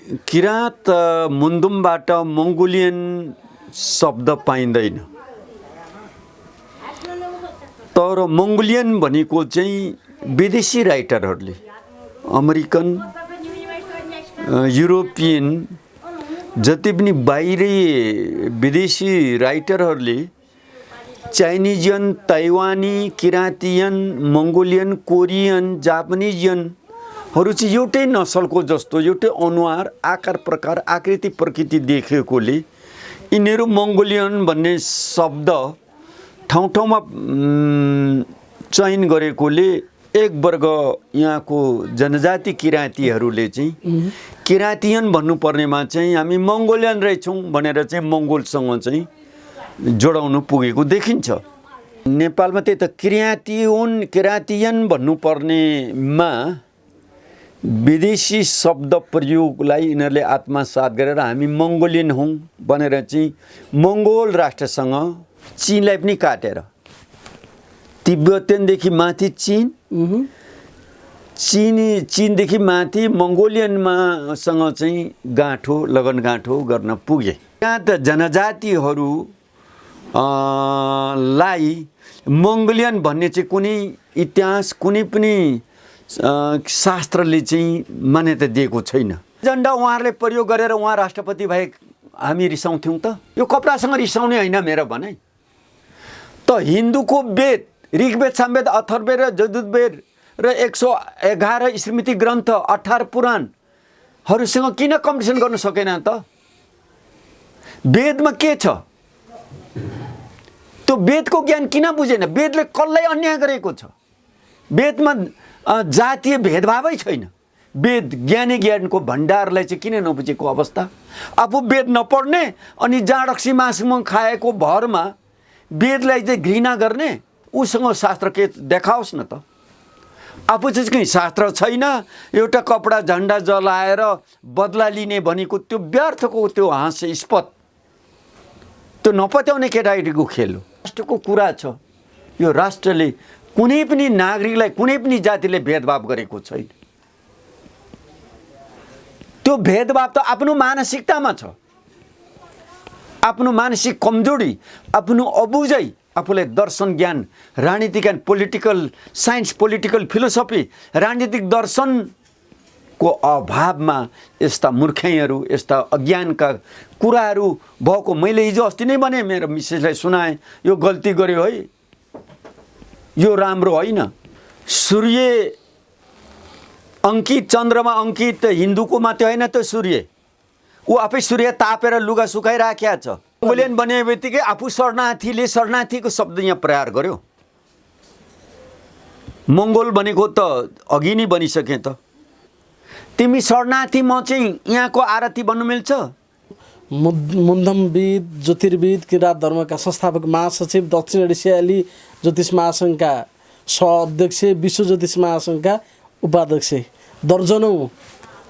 Kirat मुन्दुमबाट Mongolian शब्द पाइँदैन, तर मङ्गोलियन भनेको चाहिँ विदेशी राइटरहरूले, अमेरिकन, युरोपियन, जति पनि बाहिरी विदेशी राइटरहरूले चाइनिजियन, ताइवानी, किराँतियन, मङ्गोलियन, कोरियन, जापानिजियनहरू चाहिँ एउटै नसलको जस्तो, एउटै अनुहार, आकार प्रकार, आकृति प्रकृति देखेकोले यिनीहरू मङ्गोलियन भन्ने शब्द ठाउँ ठाउँमा चयन गरेकोले एक वर्ग यहाँको जनजाति किराँतीहरूले चाहिँ किराँतियन भन्नुपर्नेमा चाहिँ हामी मङ्गोलियन रहेछौँ भनेर चाहिँ मङ्गोलसँग चाहिँ जोडाउनु पुगेको देखिन्छ। नेपालमा त्यही त किराँतियन भन्नुपर्नेमा विदेशी शब्द प्रयोगलाई यिनीहरूले आत्मसात गरेर हामी मङ्गोलियन हौँ भनेर चाहिँ मङ्गोल राष्ट्रसँग चीनलाई पनि काटेर, तिब्बतदेखि माथि चीनदेखि माथि मङ्गोलियनमासँग चाहिँ लगनगाँठो गर्न पुगे। यहाँ त जनजातिहरूलाई मङ्गोलियन भन्ने चाहिँ कुनै इतिहास, कुनै पनि शास्त्रले चाहिँ मान्यता दिएको छैन। एजेन्डा उहाँहरूले प्रयोग गरेर उहाँ राष्ट्रपति भए हामी रिसाउँथ्यौँ त? यो कपडासँग रिसाउने होइन मेरो भनाइ। त हिन्दूको वेद, ऋग्वेद, सामवेद, अथर्ववेद र यजुर्वेद र 111 स्मृति ग्रन्थ, 18 पुराणहरूसँग किन कम्पिटिसन गर्न सकेन त? वेदमा के छ? त्यो वेदको ज्ञान किन बुझेन? वेदले कसलाई अन्याय गरेको छ? वेदमा जातीय भेदभावै छैन। वेद ज्ञानको भण्डारलाई चाहिँ किन नबुझेको अवस्था? आफू वेद नपढ्ने अनि जाँडक्सी मासु खाएको भरमा वेदलाई चाहिँ घृणा गर्ने, उसँग शास्त्र के देखाओस् न त? आफू चाहिँ कहीँ शास्त्र छैन, एउटा कपडा झन्डा जलाएर बदला लिने भनेको त्यो व्यर्थको, त्यो हास्यास्पद, त्यो नपत्याउने केटाकेटीको खेल हो। राष्ट्रको कुरा छ, यो राष्ट्रले कुनै पनि नागरिकलाई, कुनै पनि जातिले भेदभाव गरेको छैन। त्यो भेदभाव त आफ्नो मानसिकतामा छ, आफ्नो मानसिक कमजोरी, आफ्नो अबुझाइ, आफूलाई दर्शन ज्ञान, राजनीतिक ज्ञान, पोलिटिकल साइन्स, पोलिटिकल फिलोसफी, राजनीतिक दर्शनको अभावमा यस्ता मूर्खाइहरू, यस्ता अज्ञानका कुराहरू भएको मैले हिजो अस्ति नै भने, मेरो मिसेसलाई सुनाएँ, यो गल्ती गर्यो है, यो राम्रो होइन। सूर्य अङ्कित, चन्द्रमा अङ्कित हिन्दूको मात्रै होइन त सूर्य, ऊ आफै सूर्य तापेर लुगा सुकाइराखेको छ। मङ्गोलियन बने बित्तिकै आफू शरणार्थीले शरणार्थीको शब्द यहाँ प्रयोग गर्यो। मङ्गोल भनेको त अघि नै बनिसके त। तिमी शरणार्थी, म चाहिँ यहाँको आरती बन्नु मिल्छ? मुन्दमविद, ज्योतिर्विद, किराँत धर्मका संस्थापक महासचिव, दक्षिण एसियाली ज्योतिष महासङ्घका सह-अध्यक्ष, विश्व ज्योतिष महासङ्घका उपाध्यक्ष, दर्जनौँ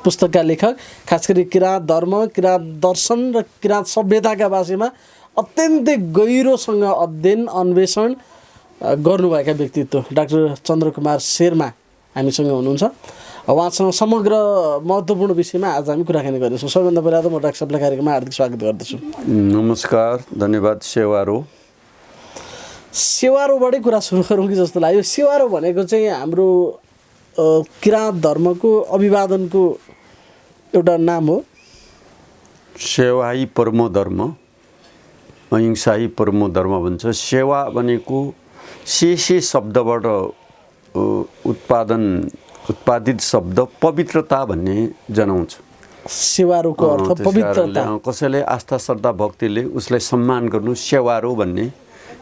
पुस्तकका लेखक, खास गरी किराँत धर्म, किराँत दर्शन र किराँत सभ्यताका बारेमा अत्यन्तै गहिरोसँग अध्ययन अन्वेषण गर्नुभएका व्यक्तित्व डाक्टर चन्द्रकुमार शर्मा हामीसँग हुनुहुन्छ। उहाँसँग समग्र महत्त्वपूर्ण विषयमा आज हामी कुराकानी गर्दैछौँ। सबैभन्दा पहिला त म डाक्टर साहबलाई कार्यक्रममा हार्दिक स्वागत गर्दछु। नमस्कार, धन्यवाद। सेवारोबाटै कुरा सुरु गरौँ कि जस्तो लाग्यो। सेवारो भनेको चाहिँ हाम्रो किराँत धर्मको अभिवादनको एउटा नाम हो। सेवा ही परमो धर्म, अहिंसा ही परमो धर्म भन्छ। सेवा भनेको से शब्दबाट उत्पादित शब्द पवित्रता भन्ने जनाउँछ। सेवारोको अर्थ पवित्रता। कसैले आस्था, श्रद्धा, भक्तिले उसलाई सम्मान गर्नु सेवारो भन्ने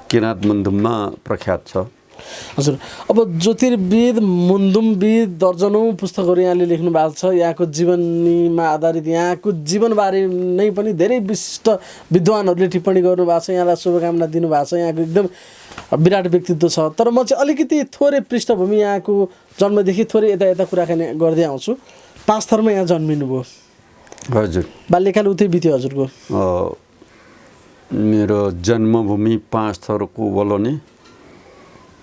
किराँत मुन्दुममा प्रख्यात छ। हजुर, अब ज्योतिर्विद, मुन्दुमविद, दर्जनौँ पुस्तकहरू यहाँले लेख्नु भएको छ। यहाँको जीवनीमा आधारित, यहाँको जीवनबारे नै पनि धेरै विशिष्ट विद्वानहरूले टिप्पणी गर्नुभएको छ। यहाँलाई शुभकामना दिनुभएको छ। यहाँको एकदम विराट व्यक्तित्व छ। तर म चाहिँ अलिकति थोरै पृष्ठभूमि, यहाँको जन्मदेखि थोरै यता कुराकानी गर्दै आउँछु। 5 थरमा यहाँ जन्मिनुभयो। हजुर। बाल्यकाल उतै बित्यो हजुरको? मेरो जन्मभूमि 5 थरको वलने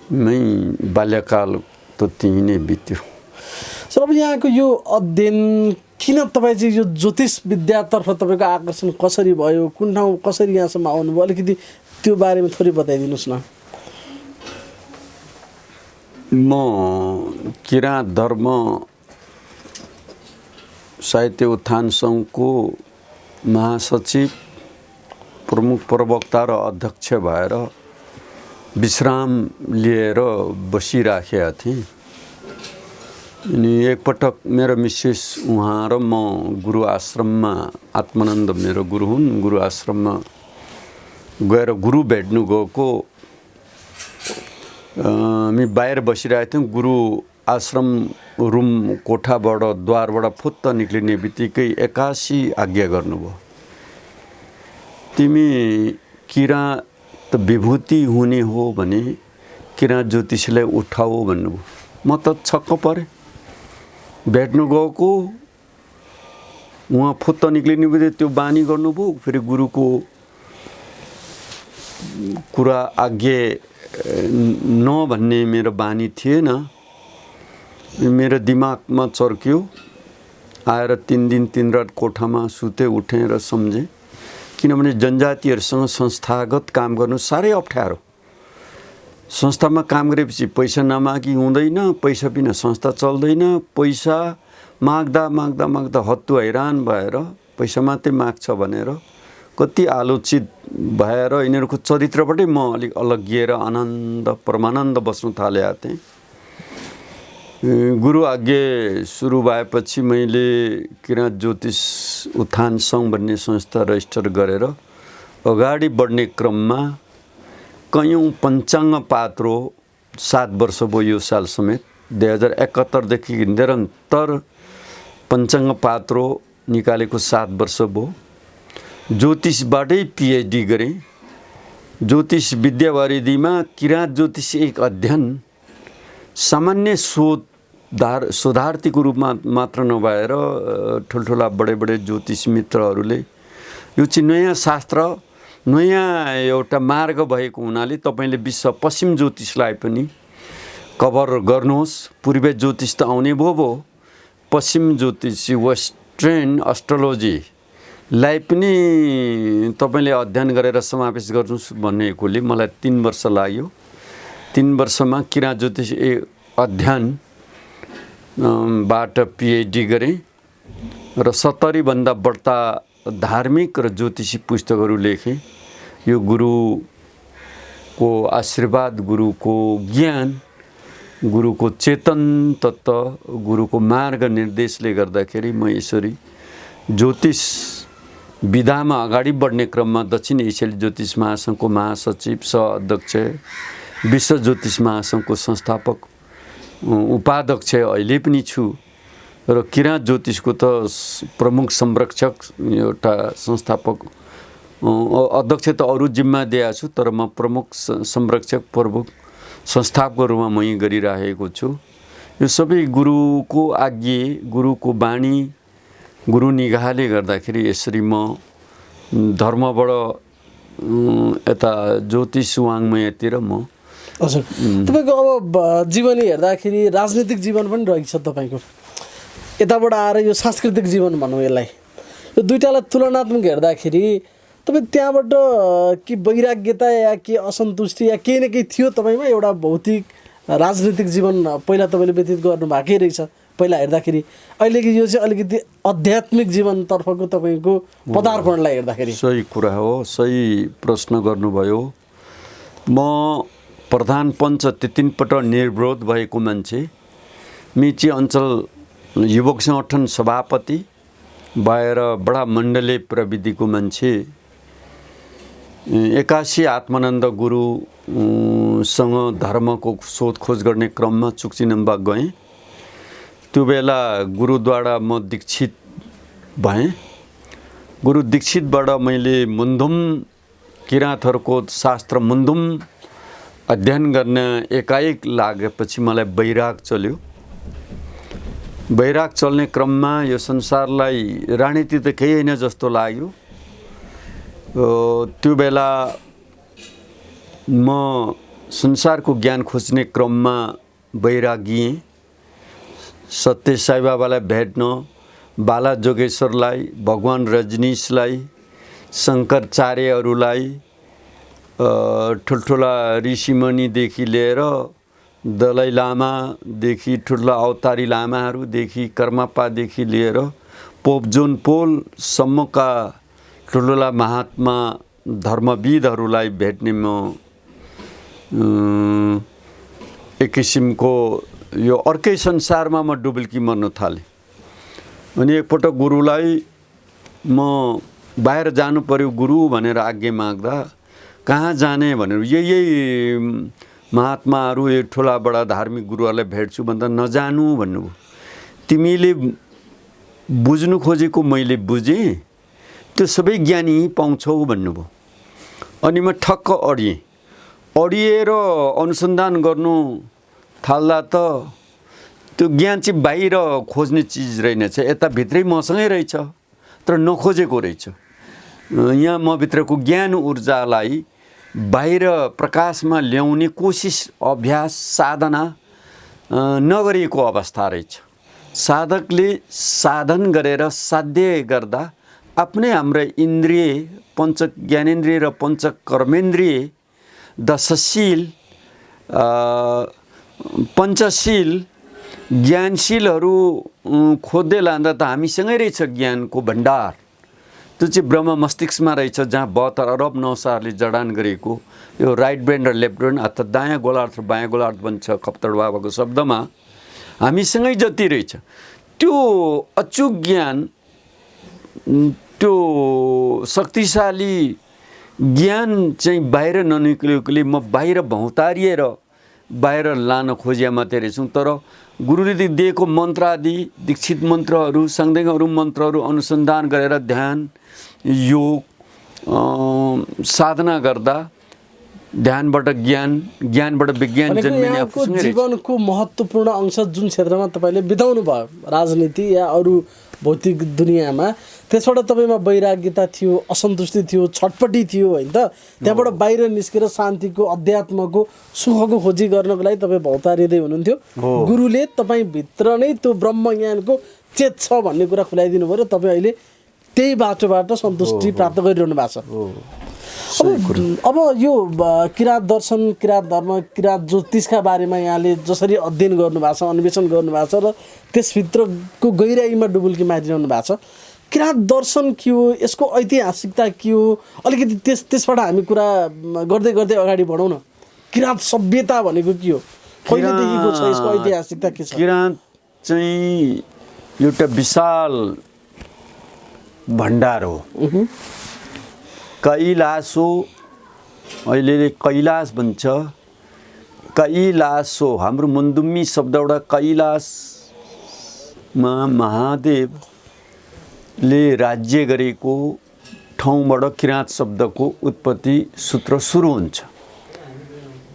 मै बाल्यकाल त त्यहीँ नै बित्यो। सर, अब यहाँको यो अध्ययन किन तपाईँ चाहिँ यो ज्योतिष विद्यातर्फ तपाईँको आकर्षण कसरी भयो, कुन ठाउँ कसरी यहाँसम्म आउनुभयो, अलिकति त्यो बारेमा थोरै बताइदिनुहोस् न। म किराँत धर्म साहित्य उत्थान सङ्घको महासचिव, प्रमुख प्रवक्ता र अध्यक्ष भएर विश्राम लिएर बसिराखेका थिएँ। अनि एकपटक मेरो मिसेस उहाँ र म गुरु आश्रममा, आत्मानन्द मेरो गुरु हुन्, गुरु आश्रममा गएर गुरु भेट्नु गएको। हामी बाहिर बसिरहेको थियौँ। गुरु आश्रम रुम कोठाबाट द्वारबाट फुत्त निक्लिने बित्तिकै 81 आज्ञा गर्नुभयो, तिमी किराँत विभूति हुने हो भने किराँत ज्योतिषीलाई उठाऊ भन्नुभयो। म त छक्क परेँ। भेट्नु गएको, उहाँ फुत्त निक्लिने बित्तिकै त्यो बानी गर्नुभयो। फेरि गुरुको कुरा आज्ञा नभन्ने मेरो बानी थिएन। मेरो दिमागमा चर्क्यो। आएर 3 दिन 3 रात कोठामा सुते, उठेँ र सम्झेँ। किनभने जनजातिहरूसँग संस्थागत काम गर्नु साह्रै अप्ठ्यारो। संस्थामा काम गरेपछि पैसा नमागी हुँदैन, पैसा बिना संस्था चल्दैन। पैसा माग्दा माग्दा माग्दा हत्तु हैरान भएर पैसा मात्रै माग्छ भनेर कति आलोचित भएर यिनीहरूको चरित्रबाटै म अलिक अलग्गिएर आनन्द परमानन्द बस्नु थालेको थिएँ। गुरु आज्ञा सुरु भएपछि मैले किराँत ज्योतिष उत्थान सङ्घ भन्ने संस्था रजिस्टर गरेर अगाडि बढ्ने क्रममा कयौँ पञ्चाङ्ग पात्रो 7 वर्ष भयो यो साल समेत। 2071 देखि निरन्तर पञ्चाङ्ग पात्रो निकालेको 7 वर्ष भयो। ज्योतिषबाटै पिएचडी गरेँ। ज्योतिष विद्यावारिधीमा किराँत ज्योतिष एक अध्ययन सामान्य शोधार्थीको रूपमा मात्र नभएर ठुल्ठुला बडे ज्योतिष मित्रहरूले यो चाहिँ नयाँ शास्त्र, नयाँ एउटा मार्ग भएको हुनाले तपाईँले विश्व पश्चिम ज्योतिषलाई पनि कभर गर्नुहोस्। पूर्वीय ज्योतिष त आउने भयो, पश्चिम ज्योतिष वेस्टर्न एस्ट्रोलोजीलाई पनि तपाईँले अध्ययन गरेर समावेश गर्नुहोस् भन्नेकोले मलाई 3 वर्ष लाग्यो। 3 वर्षमा किराँत ज्योतिष अध्ययन बाट पिएचडी गरेँ र 70 भन्दा बढ्ता धार्मिक र ज्योतिषी पुस्तकहरू लेखेँ। यो गुरुको आशीर्वाद, गुरुको ज्ञान, गुरुको चेतन तत्त्व, गुरुको मार्ग निर्देशले गर्दाखेरि म यसरी ज्योतिष विधामा अगाडि बढ्ने क्रममा दक्षिण एसियाली ज्योतिष महासङ्घको महासचिव, सह-अध्यक्ष, विश्व ज्योतिष महासङ्घको संस्थापक, उपाध्यक्ष अहिले पनि छु र किराँत ज्योतिषको त प्रमुख संरक्षक, एउटा संस्थापक, अध्यक्ष त अरू जिम्मा दिएको छु, तर म प्रमुख संरक्षक, प्रमुख संस्थापकको रूपमा मै गरिरहेको छु। यो सबै गुरुको आज्ञा, गुरुको बाणी, गुरु निगाहले गर्दाखेरि यसरी म धर्मबाट यता ज्योतिष वाङ्मयतिर म। हजुर, तपाईँको अब जीवनी हेर्दाखेरि राजनीतिक जीवन पनि रहेछ तपाईँको, यताबाट आएर यो सांस्कृतिक जीवन भनौँ यसलाई, यो दुईटालाई तुलनात्मक हेर्दाखेरि तपाईँ त्यहाँबाट के वैराग्यता या के असन्तुष्टि या केही न केही थियो तपाईँमा? एउटा भौतिक राजनीतिक जीवन पहिला तपाईँले व्यतीत गर्नु भएकै रहेछ पहिला हेर्दाखेरि, अहिलेको यो चाहिँ अलिकति आध्यात्मिक जीवनतर्फको तपाईँको पदार्पणलाई हेर्दाखेरि। सही कुरा हो, सही प्रश्न गर्नुभयो। म प्रधान पञ्च 3 पटक निर्विरोध भएको मान्छे, मेची अञ्चल युवक सङ्गठन सभापति भएर बडा मण्डले प्रविधिको मान्छे, 81 आत्मानन्द गुरुसँग धर्मको सोधखोज गर्ने क्रममा चुक्चिनम्बा गएँ। त्यो बेला गुरुद्वारा म दीक्षित भएँ। गुरु दीक्षितबाट मैले मुन्धुम किराँतहरूको शास्त्र मुन्धुम अध्ययन गर्न एकाएक लागेपछि मलाई वैराग चल्यो। वैराग चल्ने क्रममा यो संसारलाई राजनीति त केही होइन जस्तो लाग्यो। त्यो बेला म संसारको ज्ञान खोज्ने क्रममा वैरागिएँ। सत्य साई बाबालाई भेट्न, बाला जोगेश्वरलाई, भगवान रजनीशलाई, शङ्कराचार्यहरूलाई, ठुल्ठुला ऋषिमुनिदेखि लिएर दलाई लामादेखि ठुल्ठुला अवतारी लामाहरूदेखि कर्मापादेखि लिएर पोप जोन पोलसम्मका ठुल्ठुला महात्मा धर्मविदहरूलाई भेट्ने म एक किसिमको यो अर्कै संसारमा म डुबुल्की मर्न थालेँ। अनि एकपटक गुरुलाई म बाहिर जानु पर्यो गुरु भनेर आज्ञा माग्दा कहाँ जाने भनेर यही महात्माहरू ठुला बडा धार्मिक गुरुहरूलाई भेट्छु भन्दा नजानु भन्नुभयो। तिमीले बुझ्नु खोजेको मैले बुझेँ, त्यो सबै ज्ञानी पाउँछौ भन्नुभयो। अनि म ठक्क अडिएर अनुसन्धान गर्नु थाल्दा त त्यो ज्ञान चाहिँ बाहिर खोज्ने चिज रहेनछ, यता भित्रै मसँगै रहेछ तर नखोजेको रहेछ। यहाँ म भित्रको ज्ञान ऊर्जालाई बाहिर प्रकाशमा ल्याउने कोसिस अभ्यास साधना नगरिएको अवस्था रहेछ। साधकले साधन गरेर साध्य गर्दा आफ्नै हाम्रा इन्द्रिय पञ्च ज्ञानेन्द्रिय र पञ्च कर्मेन्द्रिय दशशील पञ्चशील ज्ञानशीलहरू खोज्दै लाँदा त हामीसँगै रहेछ ज्ञानको भण्डार। त्यो चाहिँ ब्रह्म मस्तिष्कमा रहेछ, जहाँ 72 अरब नौसारले जडान गरेको यो राइट ब्रेन र लेफ्ट ब्रेन अर्थात् दायाँ गोलार्ध र बायाँ गोलार्ध भन्छ खप्तड बाबाको शब्दमा, हामीसँगै जति रहेछ त्यो अचूक ज्ञान, त्यो शक्तिशाली ज्ञान चाहिँ बाहिर ननिक्लेकोले म बाहिर भौतारिएर बाहिर लान खोजिया मात्रै रहेछौँ। तर गुरुले दिएको मन्त्र आदि दीक्षित मन्त्रहरू साङ्देङहरू मन्त्रहरू अनुसन्धान गरेर ध्यान योग साधना गर्दा ध्यानबाट ज्ञान, ज्ञानबाट विज्ञान जन्मिने आफूसँगै रहेछ। जीवनको महत्त्वपूर्ण अंश जुन क्षेत्रमा तपाईँले बिताउनु भयो, राजनीति या अरू भौतिक दुनियाँमा, त्यसबाट तपाईँमा वैराग्यता थियो, असन्तुष्टि थियो, छटपटी थियो होइन त। त्यहाँबाट बाहिर निस्केर शान्तिको, अध्यात्मको, सुखको खोजी गर्नको लागि तपाईँ भौतारिँदै हुनुहुन्थ्यो। गुरुले तपाईँभित्र नै त्यो ब्रह्मज्ञानको चेत छ भन्ने कुरा खुलाइदिनु भयो र तपाईँ अहिले त्यही बाटोबाट सन्तुष्टि प्राप्त गरिरहनु भएको छ। अब यो किराँत दर्शन, किराँत धर्म, किराँत ज्योतिषका बारेमा यहाँले जसरी अध्ययन गर्नुभएको छ, अन्वेषण गर्नुभएको छ र त्यसभित्रको गहिराइमा डुबुल्की मारिरहनु भएको छ, किराँत दर्शन के हो, यसको ऐतिहासिकता के हो, अलिकति त्यसबाट हामी कुरा गर्दै गर्दै अगाडि बढौँ न। किराँत सभ्यता भनेको के हो, कहिलेदेखिको छ, यसको ऐतिहासिकता के छ? किराँत चाहिँ एउटा विशाल भण्डार हो, कैलाश हो, अहिले कैलाश भन्छ, कैलाश हो। हाम्रो मुन्दुमी शब्दबाट कैलाशमा महादेवले राज्य गरेको ठाउँबाट किराँत शब्दको उत्पत्ति सूत्र सुरु हुन्छ।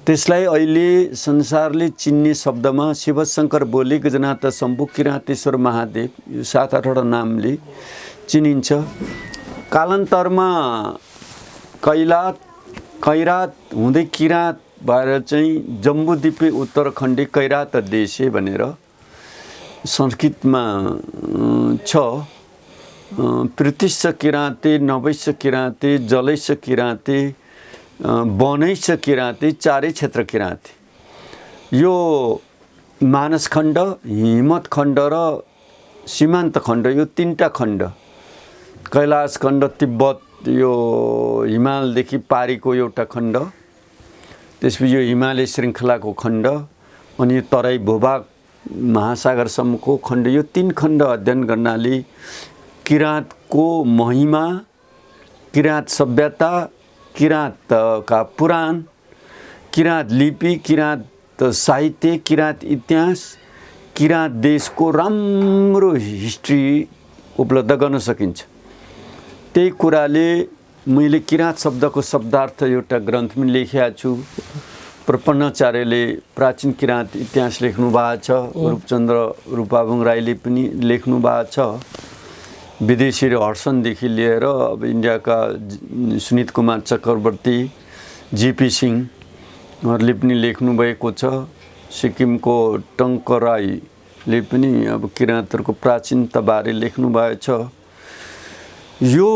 त्यसलाई अहिले संसारले चिन्ने शब्दमा शिवशङ्कर बोले, गजनाथ शम्भु, किराँतेश्वर महादेव, यो 7-8 नामले चिनिन्छ। कालान्तरमा कैरात हुँदै किराँत भएर चाहिँ जम्बूद्वीपे उत्तराखण्डे कैरात देशे भनेर संस्कृतमा छ। पृथिश्च किराँते, नभैश्च किराँते, जलैश्च किराँते, वनैश्च किराँते, चारै क्षेत्र किराँते। यो मानस खण्ड, हिमत खण्ड र सीमान्त खण्ड, यो 3टा खण्ड, कैलाश खण्ड तिब्बत यो हिमालदेखि पारीको एउटा खण्ड, त्यसपछि यो हिमालय श्रृङ्खलाको खण्ड, अनि यो तराई भूभाग महासागरसम्मको खण्ड, यो 3 खण्ड अध्ययन गर्नाले किराँतको महिमा, किराँत सभ्यता, किराँतका पुराण, किराँत लिपि, किराँत साहित्य, किराँत इतिहास, किराँत देशको राम्रो हिस्ट्री उपलब्ध गर्न सकिन्छ। त्यही कुराले मैले किराँत शब्दको शब्दार्थ एउटा ग्रन्थमा लेखेको छु। प्रपन्नाचार्यले प्राचीन किराँत इतिहास लेख्नु भएको छ, रूपचन्द्र रूपाबुङ राईले पनि लेख्नु भएको छ, विदेशी हर्सनदेखि लिएर अब इन्डियाका सुनित कुमार चक्रवर्ती, जीपी सिंहहरूले पनि लेख्नु भएको छ। सिक्किमको टङ्कराई ले पनि अब किराँतहरूको प्राचीनताबारे लेख्नुभएछ। यो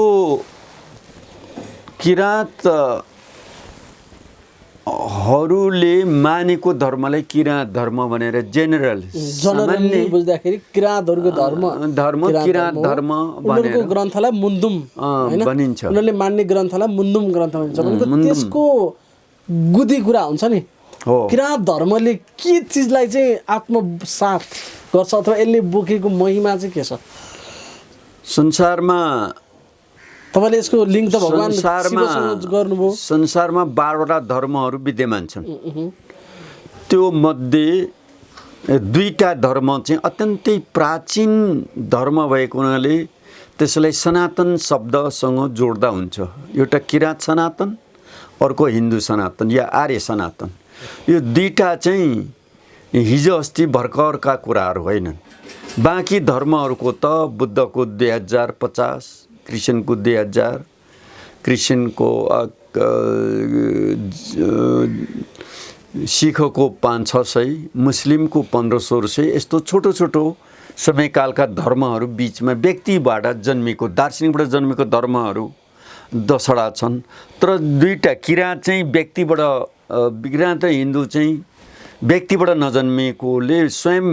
किराँतहरूले मानेको धर्मलाई किराँत धर्म भनेर जनरली बुझ्दाखेरि किराँतहरूको धर्म किराँत धर्म उनीहरूको ग्रन्थलाई मुन्दुम भनिन्छ। उनीहरूले मान्ने ग्रन्थलाई मुन्दुम ग्रन्थ भनिन्छ। भनेको त्यसको गुदी कुरा हुन्छ नि, किराँत धर्मले के चिजलाई चाहिँ आत्मसात गर्छ अथवा यसले बोकेको महिमा चाहिँ के छ संसारमा? तपाईँले यसको लिङ्क त भगवान शिवसँग गर्नुभयो। संसारमा 12वटा धर्महरू विद्यमान छन्। त्यो मध्ये 2टा धर्म चाहिँ अत्यन्तै प्राचीन धर्म भएको हुनाले त्यसलाई सनातन शब्दसँग जोड्दा हुन्छ। एउटा किराँत सनातन, अर्को हिन्दू सनातन या आर्य सनातन। यो 2टा चाहिँ हिजो अस्ति भर्खरका कुराहरू होइनन्। बाँकी धर्महरूको त बुद्धको 2050, क्रिस्चियनको 2000, क्रिस्चियनको सिखको 500-600, मुस्लिमको 1500-1600, यस्तो छोटो छोटो समयकालका धर्महरू बिचमा व्यक्तिबाट जन्मेको, दार्शनिकबाट जन्मेको धर्महरू 10वटा छन्। तर 2टा किराँत चाहिँ व्यक्तिबाट, किराँत र हिन्दू चाहिँ व्यक्तिबाट नजन्मेकोले स्वयं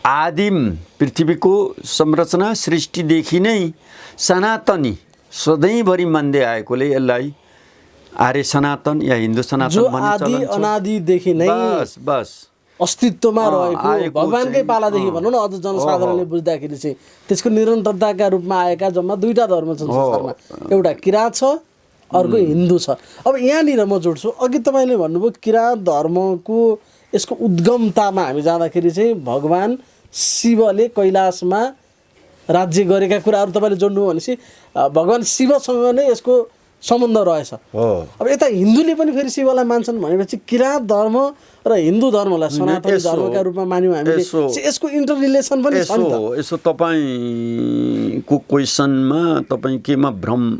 आदिम पृथ्वीको संरचना सृष्टिदेखि नै सनातनी सधैँभरि मान्दै आएकोले यसलाई आर्य सनातन या हिन्दू सनातन भन्ने चलन छ। आदि अनादिदेखि नै बस अस्तित्वमा रहेको भगवानकै पालादेखि भनौँ न, अझ जनसाधारणले बुझ्दाखेरि चाहिँ त्यसको निरन्तरताका रूपमा आएका जम्मा 2टा धर्म छन् संसारमा। एउटा किराँत छ, अर्को हिन्दू छ। अब यहाँनिर म जोड्छु, अघि तपाईँले भन्नुभयो किराँत धर्मको यसको उद्गमतामा हामी जाँदाखेरि चाहिँ भगवान शिवले कैलाशमा राज्य गरेका कुराहरू तपाईँले जोड्नुभयो भनेपछि भगवान शिवसँग नै यसको सम्बन्ध रहेछ। अब यता हिन्दूले पनि फेरि शिवलाई मान्छन् भनेपछि किराँत धर्म र हिन्दू धर्मलाई सनातन धर्मका रूपमा मान्यौँ हामीले, यसको इन्टर रिलेसन पनि छ नि त। यसो तपाईँको क्वेसनमा तपाईँ केमा भ्रम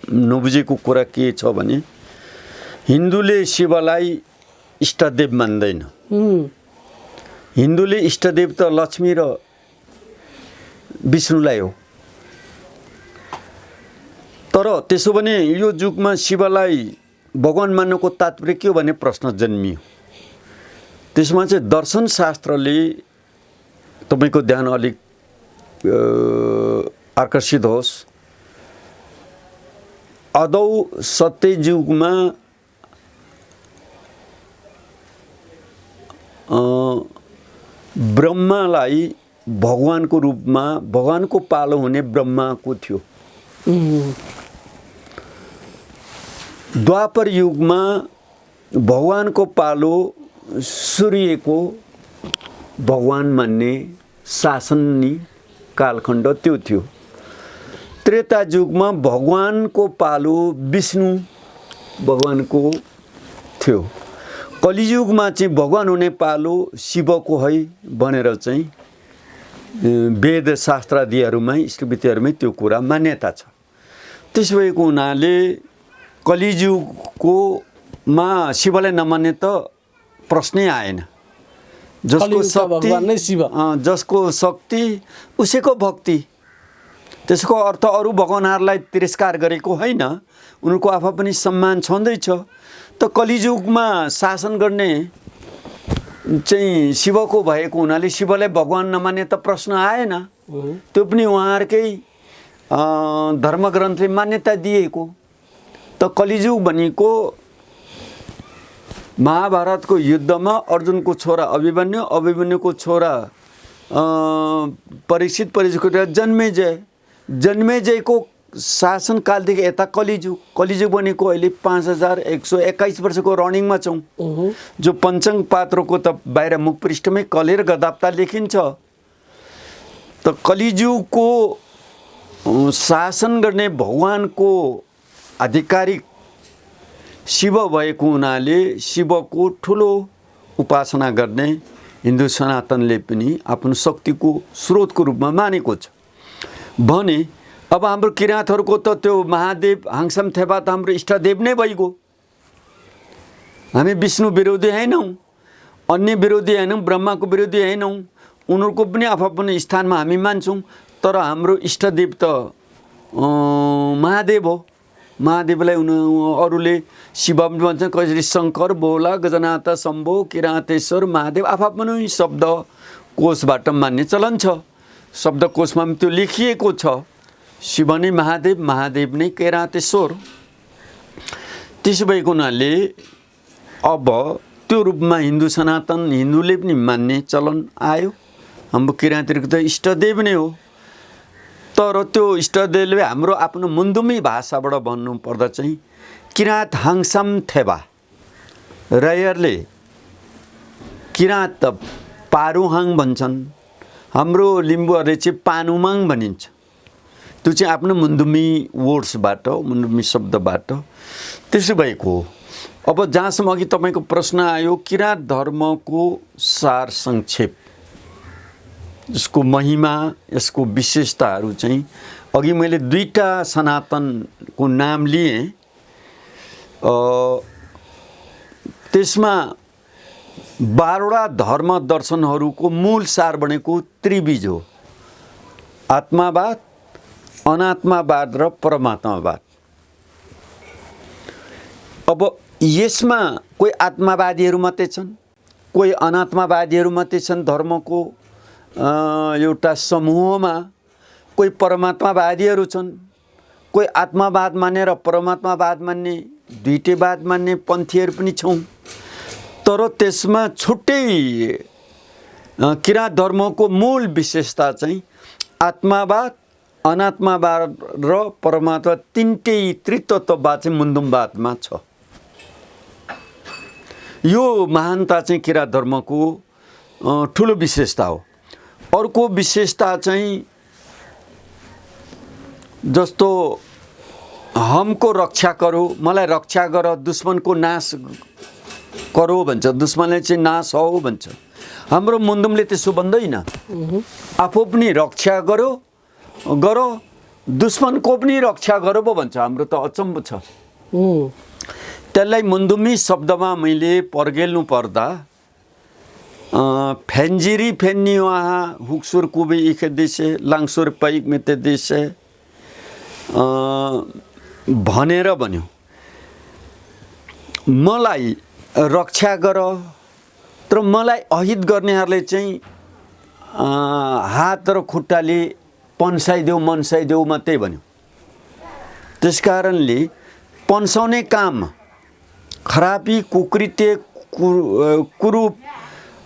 नबुझेको कुरा के छ भने हिन्दूले शिवलाई इष्टदेव मान्दैन। हिन्दूले इष्टदेव त लक्ष्मी र विष्णुलाई हो। तर त्यसो भने यो युगमा शिवलाई भगवान मान्नुको तात्पर्य के हो भन्ने प्रश्न जन्मियो। त्यसमा चाहिँ दर्शनशास्त्रले तपाईँको ध्यान अलिक आकर्षित होस्। आदौ सत्ययुगमा ब्रह्मालाई भगवानको रूपमा, भगवानको पालो हुने ब्रह्माको थियो। द्वापर युगमा भगवानको पालो सूर्यको भगवान मान्ने शासनी कालखण्ड त्यो थियो। त्रेता युगमा भगवानको पालो विष्णु भगवानको थियो। कलियुगमा चाहिँ भगवान हुने पालो शिवको है भनेर चाहिँ वेद शास्त्रादिहरूमै स्मृतिहरूमै त्यो कुरा मान्यता छ। त्यसो भएको हुनाले कलियुगकोमा शिवलाई नमान्ने त प्रश्नै आएन। जसको शक्ति उसैको भक्ति। त्यसको अर्थ अरू भगवानहरूलाई तिरस्कार गरेको होइन, उनीहरूको आफै पनि सम्मान छँदैछ। त कलियुगमा शासन गर्ने चाहिँ शिवको भएको हुनाले शिवलाई भगवान नमान्ने त प्रश्न आएन। त्यो पनि उहाँहरूकै धर्मग्रन्थले मान्यता दिएको। त कलियुग भनेको महाभारतको युद्धमा अर्जुनको छोरा अभिमन्यु, अभिमन्युको छोरा परीक्षित, परीक्षितको जन्मेजयको शासनकालदेखि यता कलिजुग। कलिजुग भनेको अहिले 5121 वर्षको रनिङमा छौँ। जो पञ्चङ पात्रोको त बाहिर मुख पृष्ठमै कलेर गदाप्ता लेखिन्छ। त कलिजुगको शासन गर्ने भगवानको आधिकारिक शिव भएको हुनाले शिवको ठुलो उपासना गर्ने हिन्दू सनातनले पनि आफ्नो शक्तिको स्रोतको रूपमा मानेको छ भने अब हाम्रो किराँतहरूको त त्यो महादेव हाङसाम थेपा त हाम्रो इष्टदेव नै भइगयो। हामी विष्णु विरोधी होइनौँ, अन्य विरोधी होइनौँ, ब्रह्माको विरोधी होइनौँ, उनीहरूको पनि आफ्नो स्थानमा हामी मान्छौँ, तर हाम्रो इष्टदेव त महादेव हो। महादेवलाई अरूले शिव पनि भन्छन्, कसरी शङ्कर, भोला, गजनाथ, शम्भो, किरातेश्वर, महादेव आफ्नो शब्द कोशबाट मान्ने चलन छ। शब्दकोशमा पनि त्यो लेखिएको छ, शिव नै महादेव, महादेव नै किरातेश्वर। त्यसो भएको हुनाले अब त्यो रूपमा हिन्दू सनातन हिन्दूले पनि मान्ने चलन आयो। हाम्रो किराँतीहरूको त इष्टदेव नै हो, तर त्यो इष्टदेवले हाम्रो आफ्नो मुन्दुमी भाषाबाट भन्नुपर्दा चाहिँ किराँत हाङसाम थेबा, राईहरूले किराँत पारुहाङ भन्छन्, हाम्रो लिम्बूहरूले चाहिँ पानुमाङ भनिन्छ। त्यो चाहिँ आफ्नो मुन्दुमी वर्ड्सबाट, मुन्दुमी शब्दबाट त्यसो भएको हो। अब जहाँसम्म अघि तपाईँको प्रश्न आयो, किराँत धर्मको सार संक्षेप, यसको महिमा, यसको विशेषताहरू चाहिँ अघि मैले दुईटा सनातनको नाम लिएँ। त्यसमा 12वटा धर्म दर्शनहरूको मूल सार भनेको त्रिबीज हो, आत्मावाद, अनात्मावाद र परमात्मावाद। अब यसमा कोही आत्मावादीहरू मात्रै छन्, कोही अनात्मावादीहरू मात्रै छन् धर्मको एउटा समूहमा, कोही परमात्मावादीहरू छन्, कोही आत्मावाद मान्ने र परमात्मावाद मान्ने, दुईटैवाद मान्ने पन्थीहरू पनि छौँ। तर त्यसमा छुट्टै किराँत धर्मको मूल विशेषता चाहिँ आत्मावाद, अनात्मावाद र परमात्मा तिनटै त्रितत्त्ववाद चाहिँ मुन्दुमवादमा छ। यो महानता चाहिँ किराँत धर्मको ठुलो विशेषता हो। अर्को विशेषता चाहिँ जस्तो हमको रक्षा करो, मलाई रक्षा गर, दुश्मनको नाश करो भन्छ, दुश्मनले चाहिँ नाश हो भन्छ। हाम्रो मुन्दुमले त्यसो भन्दैन, आफू पनि रक्षा गरो, दुश्मनको पनि रक्षा गर पो भन्छ। हाम्रो त अचम्म छ। त्यसलाई मुन्दुमी शब्दमा मैले पर्गेल्नु पर्दा फेन्जिरी फेन्निवाहा हुक्सुर कुबी इखे दिसे लाङसुर पैक मिते दिसे भनेर भन्यो। मलाई रक्षा गर, तर मलाई अहित गर्नेहरूले चाहिँ हात र खुट्टाले पन्साइदेऊ मनसाइदेऊ मात्रै भन्यो। त्यस कारणले पन्साउने काम, खराबी, कुकृत्य, कुरूप,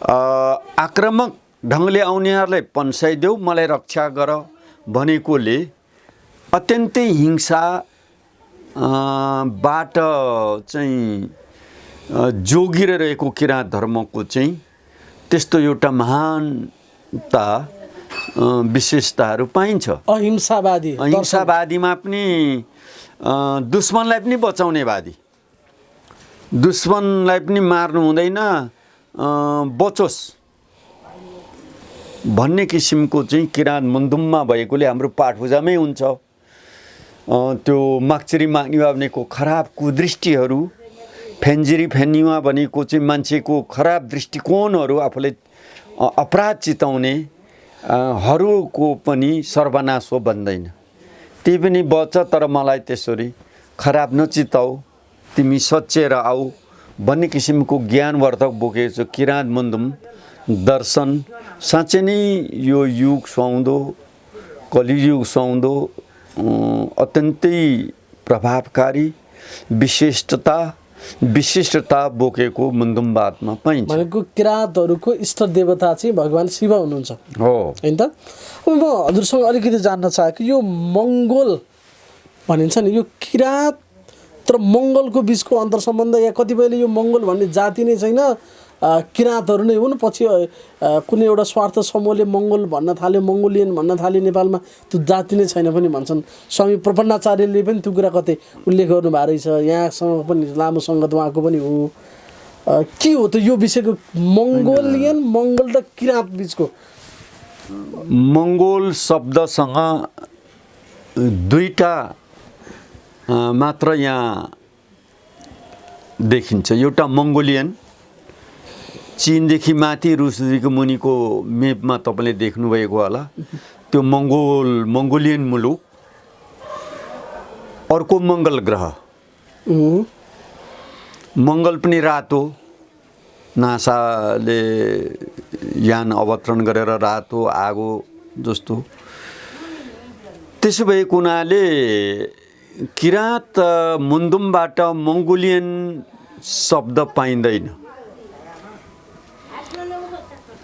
आक्रामक ढङ्गले आउनेहरूलाई पन्साइदेऊ, मलाई रक्षा गर भनेकोले अत्यन्तै हिंसा बाट चाहिँ जोगिएर रहेको किराँत धर्मको चाहिँ त्यस्तो एउटा महानता विशेषताहरू पाइन्छ। अहिंसावादीमा पनि दुश्मनलाई पनि बचाउनेवादी, दुश्मनलाई पनि मार्नु हुँदैन, बचोस् भन्ने किसिमको चाहिँ किराँत मुन्दुममा भएकोले हाम्रो पाठपूजामै हुन्छ। त्यो माक्चिरी माग्निवा भनेको खराब कुदृष्टिहरू, फेन्जिरी फेन्निवा भनेको चाहिँ मान्छेको खराब दृष्टिकोणहरू, आफूले अपराध चिताउने हरूको पनि सर्वनाश हो भन्दैन। ती पनि बच, तर मलाई त्यसरी खराब नचिताऊ, तिमी सचेर आऊ भन्ने किसिमको ज्ञानवर्धक बोकेको छ किराँत मुन्दुम दर्शन। साँच्चै नै यो युग सुहाउँदो, कलियुग सुहाउँदो अत्यन्तै प्रभावकारी विशिष्टता बोकेको मुन्दुमवादमा पाइन्छ। भनेको किराँतहरूको इष्ट देवता चाहिँ भगवान शिव हुनुहुन्छ हो, हैन त। अब म हजुरसँग अलिकति जान्न चाहेको, यो मङ्गोल भनिन्छ नि, यो किराँत र मङ्गोलको बिचको अन्तर सम्बन्ध, या कतिपयले यो मङ्गोल भन्ने जाति नै छैन, किराँतहरू नै हुन्, पछि कुनै एउटा स्वार्थ समूहले मङ्गोल भन्न थाल्यो, मङ्गोलियन भन्न थाल्यो, नेपालमा त्यो जाति नै छैन पनि भन्छन्। स्वामी प्रपन्नाचार्यले पनि त्यो कुरा कतै उल्लेख गर्नुभएको रहेछ, यहाँसँग पनि लामो सङ्गत उहाँको पनि हो। के हो त यो विषयको मङ्गोलियन, मङ्गोल र किराँत बिचको? मङ्गोल शब्दसँग दुईटा मात्र यहाँ देखिन्छ। एउटा मङ्गोलियन चीनदेखि माथि रुसदेखि मुनिको मेपमा तपाईँले देख्नुभएको होला त्यो मङ्गोलियन मुलुक, अर्को मङ्गल ग्रह। मङ्गल पनि रातो, नासाले यान अवतरण गरेर रातो आगो जस्तो। त्यसो भएको हुनाले किराँत मुन्दुमबाट मङ्गोलियन शब्द पाइँदैन,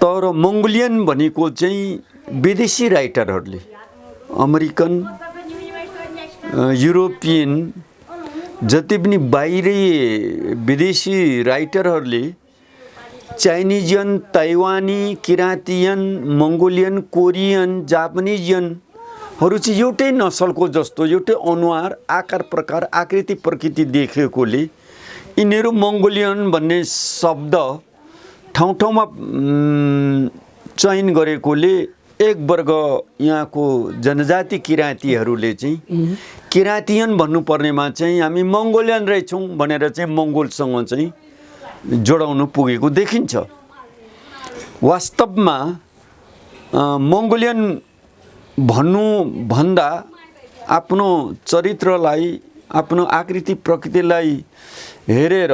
तर मङ्गोलियन भनेको चाहिँ विदेशी राइटरहरूले, अमेरिकन, युरोपियन, जति पनि बाहिरी विदेशी राइटरहरूले चाइनिजियन, ताइवानी, किराँतियन, मङ्गोलियन, कोरियन, जापानिजहरू चाहिँ एउटै नसलको जस्तो, एउटै अनुहार, आकार प्रकार, आकृति प्रकृति देखेकोले यिनीहरू मङ्गोलियन भन्ने शब्द ठाउँ ठाउँमा चयन गरेकोले एक वर्ग यहाँको जनजाति किराँतीहरूले चाहिँ किराँतियन भन्नुपर्नेमा चाहिँ हामी मङ्गोलियन रहेछौँ भनेर चाहिँ मङ्गोलसँग चाहिँ जोडाउनु पुगेको देखिन्छ। वास्तवमा मङ्गोलियन भन्नुभन्दा आफ्नो चरित्रलाई, आफ्नो आकृति प्रकृतिलाई हेरेर,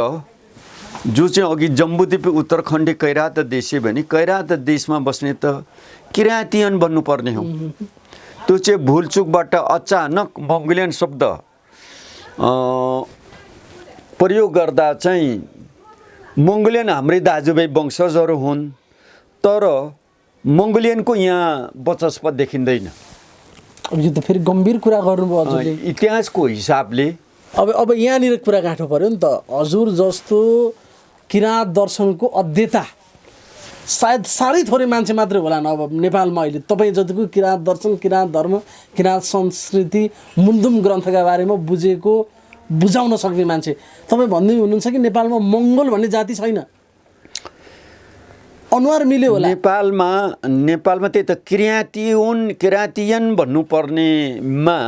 जो चाहिँ अघि जम्बूद्वीप उत्तराखण्डी कैरात देश भने कैरात देशमा बस्ने त किराँतियन भन्नुपर्ने हो। त्यो चाहिँ भुलचुकबाट अचानक मङ्गोलियन शब्द प्रयोग गर्दा चाहिँ मङ्गोलियन हाम्रै दाजुभाइ वंशजहरू हुन्, तर मङ्गोलियनको यहाँ बचस्पा देखिँदैन। अब यो त फेरि गम्भीर कुरा गर्नुभयो हजुरले इतिहासको हिसाबले। अब यहाँनिर कुरा गाँठो पर्यो नि त। हजुर जस्तो किराँत दर्शनको अध्येता सायद साह्रै थोरै मान्छे मात्रै होलान् अब नेपालमा अहिले। तपाईँ जतिको किराँत दर्शन, किराँत धर्म, किराँत संस्कृति, मुन्दुम ग्रन्थका बारेमा बुझाउन सक्ने मान्छे तपाईँ भन्दै हुनुहुन्छ कि नेपालमा मङ्गोल भन्ने जाति छैन? अनुहार मिल्यो होला नेपालमा त्यही त किराँतियन भन्नुपर्नेमा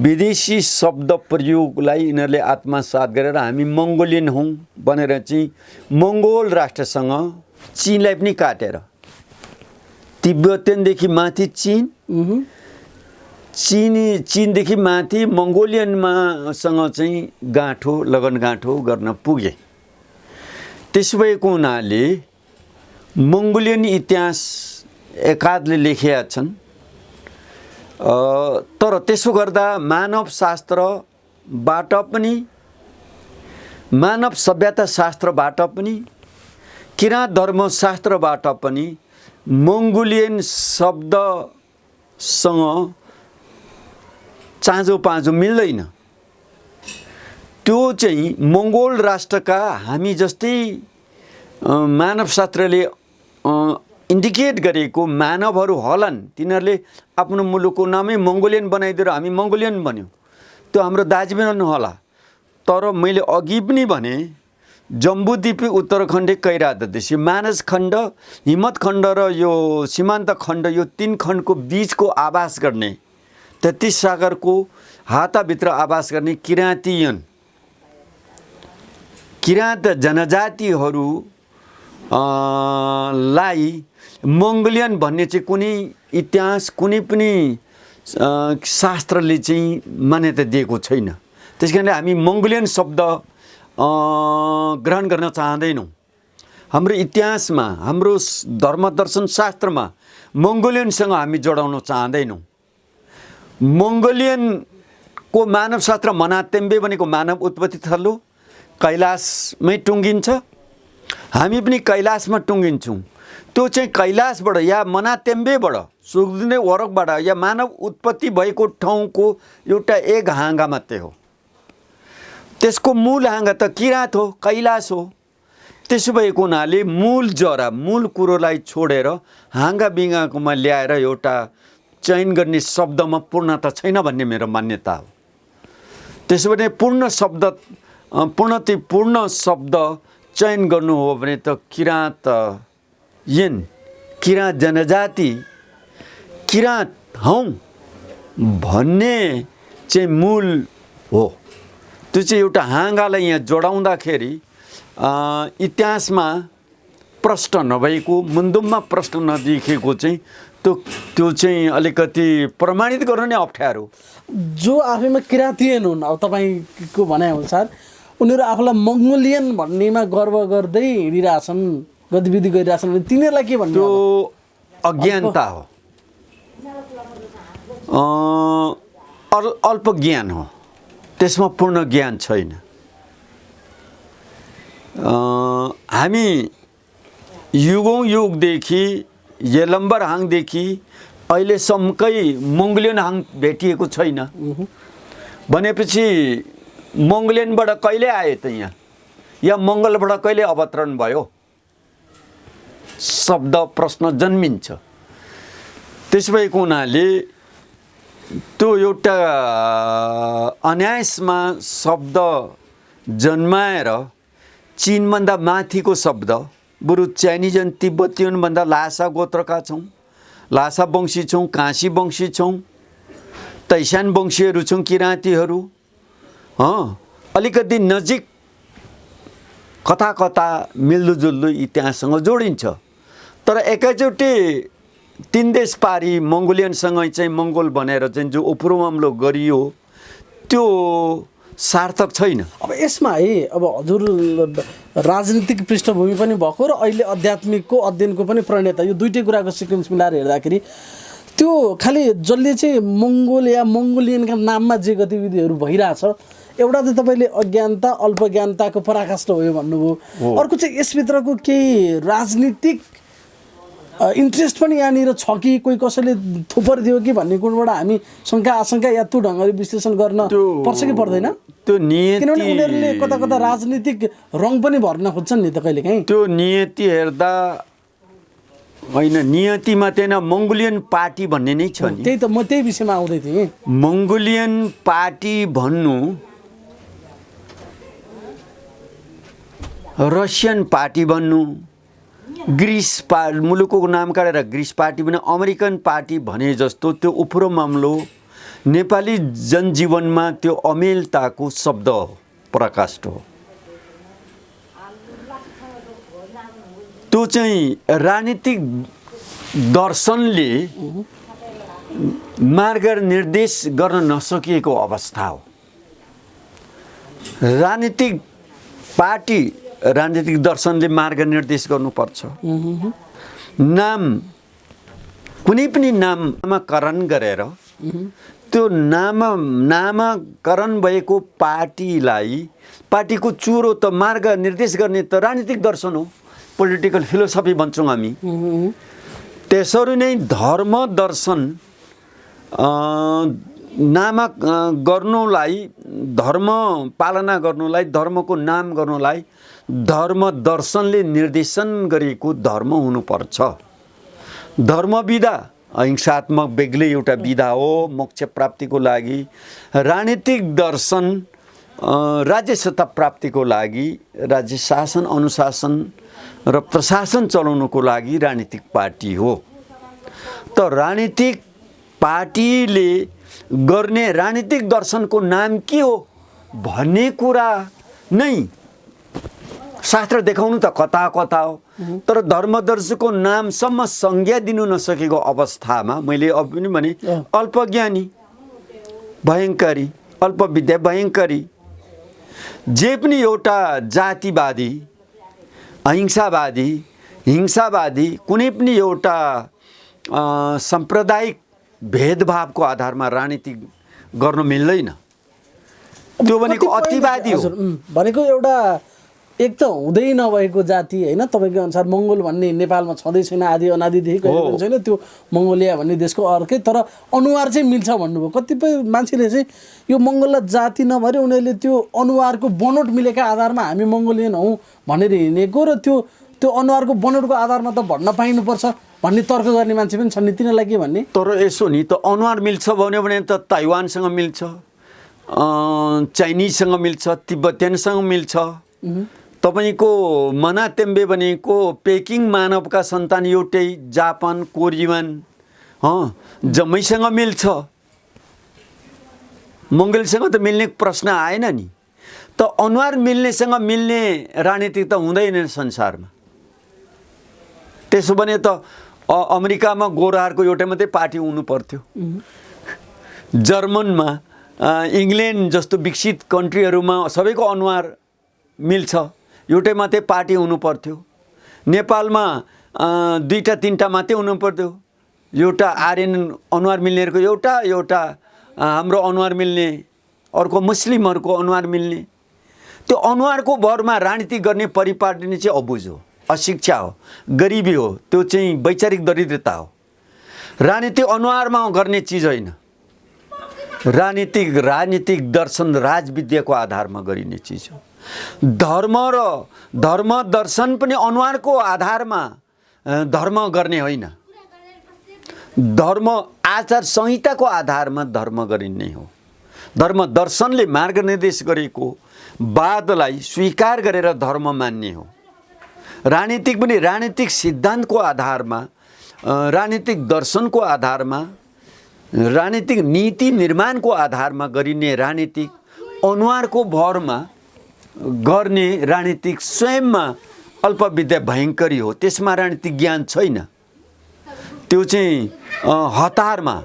विदेशी शब्द प्रयोगलाई यिनीहरूले आत्मसात गरेर हामी मङ्गोलियन हौँ भनेर चाहिँ मङ्गोल राष्ट्रसँग चीनलाई पनि काटेर, तिब्बतदेखि माथि चीनदेखि माथि मङ्गोलियनमासँग चाहिँ लगनगाँठो गर्न पुगे। त्यसो भएको हुनाले मङ्गोलियन इतिहास एकाधले लेखेका छन्, तर त्यसो गर्दा मानव शास्त्रबाट पनि, मानव सभ्यता शास्त्रबाट पनि, किराँत धर्मशास्त्रबाट पनि मङ्गोलियन शब्दसँग चाँजो पाँजो मिल्दैन। त्यो चाहिँ मङ्गोल राष्ट्रका हामी जस्तै मानवशास्त्रले इन्डिकेट गरेको मानवहरू होलान्, तिनीहरूले आफ्नो मुलुकको नामै मङ्गोलियन बनाइदिएर हामी मङ्गोलियन भन्यौँ, त्यो हाम्रो दाजुभाइ होला। तर मैले अघि पनि भने जम्बूद्वीप उत्तराखण्डी कैरात देश, मानस खण्ड, हिमत खण्ड र यो सीमान्त खण्ड, यो 3 खण्डको बीचको आवास गर्ने, 33 सागरको हाताभित्र आवास गर्ने किराँत जनजातिहरू लाई मङ्गोलियन भन्ने चाहिँ कुनै इतिहास, कुनै पनि शास्त्रले चाहिँ मान्यता दिएको छैन। त्यसकारणले हामी मङ्गोलियन शब्द ग्रहण गर्न चाहँदैनौँ। हाम्रो इतिहासमा, हाम्रो धर्मदर्शन शास्त्रमा मङ्गोलियनसँग हामी जोडाउन चाहँदैनौँ। मङ्गोलियनको मानवशास्त्र मनातेम्बे भनेको मानव उत्पत्ति थलो कैलाशमै टुङ्गिन्छ, हामी पनि कैलाशमा टुङ्गिन्छौँ। त्यो चाहिँ कैलाशबाट या मनातेम्बेबाट, सुग्ने वरकबाट या मानव उत्पत्ति भएको ठाउँको एउटा एक हाँगा मात्रै हो। त्यसको मूल हाँगा त किराँत हो, कैलाश हो। त्यसो भएको हुनाले मूल जरा, मूल कुरोलाई छोडेर हाँगा बिङ्गाकोमा ल्याएर एउटा चयन गर्ने शब्दमा पूर्णता छैन भन्ने मेरो मान्यता हो। त्यसो भने पूर्ण शब्द चयन गर्नु हो भने त किराँत जनजाति, किराँत हौँ भन्ने चाहिँ मूल हो। त्यो चाहिँ एउटा हाँगालाई यहाँ जोडाउँदाखेरि इतिहासमा प्रश्न नभएको, मुन्दुममा प्रश्न नदेखिएको चाहिँ त्यो चाहिँ अलिकति प्रमाणित गर्न नै अप्ठ्यारो। जो आफैमा किराँतियन हुन्, अब तपाईँको भनाइअनुसार उनीहरू आफूलाई मङ्गोलियन भन्नेमा गर्व गर्दै हिँडिरहेछन्, गतिविधि गरिरहेछन् भने तिनीहरूलाई के भन्नु? त्यो अज्ञानता हो, अल्प ज्ञान हो, त्यसमा पूर्ण ज्ञान छैन। हामी युगौँ युगदेखि यलम्बरहाङदेखि अहिलेसम्मकै मङ्गोलियन हाङ भेटिएको छैन भनेपछि मङ्गोलियनबाट कहिले आए त यहाँ, या मङ्गलबाट कहिले अवतरण भयो? शब्द प्रश्न जन्मिन्छ। त्यसो भएको हुनाले त्यो एउटा अनायासमा शब्द जन्माएर चीनभन्दा माथिको शब्द, बरु चाइनिज अनि तिब्बतीयनभन्दा लासा गोत्रका छौँ, लासा वंशी छौँ, काँसी वंशी छौँ, तैसान वंशीहरू छौँ, किराँतीहरू। अलिकति नजिक कता कता मिल्दोजुल्दो इतिहाससँग जोडिन्छ। तर एकैचोटि 3 देश पारी मङ्गोलियनसँग चाहिँ मङ्गोल भनेर चाहिँ जो उपरोमाम्लो गरियो त्यो सार्थक छैन। अब यसमा है, अब हजुर राजनीतिक पृष्ठभूमि पनि भएको र अहिले आध्यात्मिकको अध्ययनको पनि प्रणेता, यो दुइटै कुराको सिक्वेन्स मिलाएर हेर्दाखेरि त्यो खालि जसले चाहिँ मङ्गोल या मङ्गोलियनका नाममा जे गतिविधिहरू भइरहेछ, एउटा त तपाईँले अज्ञानता अल्पज्ञानताको पराकाष्ठ भयो भन्नुभयो, अर्को चाहिँ यसभित्रको केही राजनीतिक इन्ट्रेस्ट पनि यहाँनिर छ कि कोही कसैले थुपर दियो कि भन्ने कुराबाट हामी शङ्का आशंका या त्यो ढङ्गले विश्लेषण गर्न पर्छ कि पर्दैन? त्यो नियति, किनभने उनीहरूले कता कता राजनीतिक रङ पनि भर्न खोज्छन् नि त कहिलेकाहीँ। त्यो नियति हेर्दा होइन, नियति मात्रै होइन, मङ्गोलियन पार्टी भन्ने नै छ नि। त्यही त म त्यही विषयमा आउँदै थिएँ। मङ्गोलियन पार्टी भन्नु, रसियन पार्टी भन्नु, ग्रिस मुलुकको नाम काटेर ग्रिस पार्टी भने, अमेरिकन पार्टी भने जस्तो त्यो उफ्रो मामलो नेपाली जनजीवनमा त्यो अमेलताको शब्द हो, प्रकाष्ठ हो। त्यो चाहिँ राजनीतिक दर्शनले मार्ग निर्देश गर्न नसकिएको अवस्था हो। राजनीतिक पार्टी राजनीतिक दर्शनले मार्ग निर्देश गर्नुपर्छ। नाम, कुनै पनि नामकरण गरेर त्यो नामकरण भएको पार्टीलाई, पार्टीको चुरो त मार्ग निर्देश गर्ने त राजनीतिक दर्शन हो, पोलिटिकल फिलोसफी भन्छौँ हामी। त्यसरी नै धर्म दर्शन नामक गर्नुलाई, धर्म पालना गर्नुलाई, धर्मको नाम गर्नुलाई धर्म दर्शनले निर्देशन गरेको धर्म हुनुपर्छ। धर्म विधा अहिंसात्मक बेग्लै एउटा विधा हो मोक्ष प्राप्तिको लागि। राजनीतिक दर्शन राज्य सत्ता प्राप्तिको लागि, राज्य शासन अनुशासन र प्रशासन चलाउनुको लागि राजनीतिक पार्टी हो। त राजनीतिक पार्टीले गर्ने राजनीतिक दर्शनको नाम के हो भन्ने कुरा नै शास्त्र देखाउनु त कता कता हो। तर धर्मदर्शको नामसम्म संज्ञा दिनु नसकेको अवस्थामा मैले अब पनि भने अल्पज्ञानी भयङ्करी, अल्पविद्या भयङ्करी, जे पनि एउटा जातिवादी, अहिंसावादी, हिंसावादी, कुनै पनि एउटा साम्प्रदायिक भेदभावको आधारमा राजनीति गर्न मिल्दैन। त्यो भनेको अतिवादी हो। भनेको एउटा एक त हुँदै नभएको जाति होइन, तपाईँको अनुसार मङ्गोल भन्ने नेपालमा छँदै छैन, आदि अनादिदेखि कहिले पनि छैन, त्यो मङ्गोलिया भन्ने देशको अर्कै, तर अनुहार चाहिँ मिल्छ भन्नुभयो। कतिपय मान्छेले चाहिँ यो मङ्गोललाई जाति नभएर उनीहरूले त्यो अनुहारको बनोट मिलेका आधारमा हामी मङ्गोलियन हौँ भनेर हिँडेको, र त्यो अनुहारको बनोटको आधारमा त भन्न पाइनुपर्छ भन्ने तर्क गर्ने मान्छे पनि छन् नि, तिनीहरूलाई के भन्ने? तर यसो नि त अनुहार मिल्छ भने त ताइवानसँग मिल्छ, चाइनिजसँग मिल्छ, तिब्बतियनसँग मिल्छ। तपाईँको मनातेम्बे भनेको पेकिङ मानवका सन्तान एउटै, जापान, कोरियन जम्मैसँग मिल्छ। मङ्गोलसँग त मिल्ने प्रश्न आएन नि। त अनुहार मिल्नेसँग मिल्ने राजनीति त हुँदैन संसारमा। त्यसो भने त अमेरिकामा गोराहरूको एउटै मात्रै पार्टी हुनु पर्थ्यो। जर्मनमा इङ्ल्यान्ड जस्तो विकसित कन्ट्रीहरूमा सबैको अनुहार मिल्छ, एउटै मात्रै पार्टी हुनु पर्थ्यो। नेपालमा 2टा 3टा मात्रै हुनु पर्थ्यो, एउटा आर्यन अनुहार मिल्नेहरूको एउटा हाम्रो अनुहार मिल्ने, अर्को मुस्लिमहरूको अनुहार मिल्ने। त्यो अनुहारको भरमा राजनीति गर्ने परिपाटी नै चाहिँ अबुझ हो, अशिक्षा हो, गरिबी हो, त्यो चाहिँ वैचारिक दरिद्रता हो। राजनीति अनुहारमा गर्ने चिज होइन। राजनीतिक दर्शन राजविद्याको आधारमा गरिने चिज हो। धर्म दर्शन पनि अनुहारको आधारमा धर्म गर्ने होइन। धर्म आचार संहिताको आधारमा धर्म गरिने हो। धर्म दर्शनले मार्गनिर्देश गरेको वादलाई स्वीकार गरेर धर्म मान्ने हो। राजनीतिक पनि राजनीतिक सिद्धान्तको आधारमा, राजनीतिक दर्शनको आधारमा, राजनीतिक नीति निर्माणको आधारमा गरिने राजनीतिक अनुहारको भरमा गर्ने राजनीतिक स्वयंमा अल्पविद्या भयङ्करी हो। त्यसमा राजनीतिक ज्ञान छैन। त्यो चाहिँ हतारमा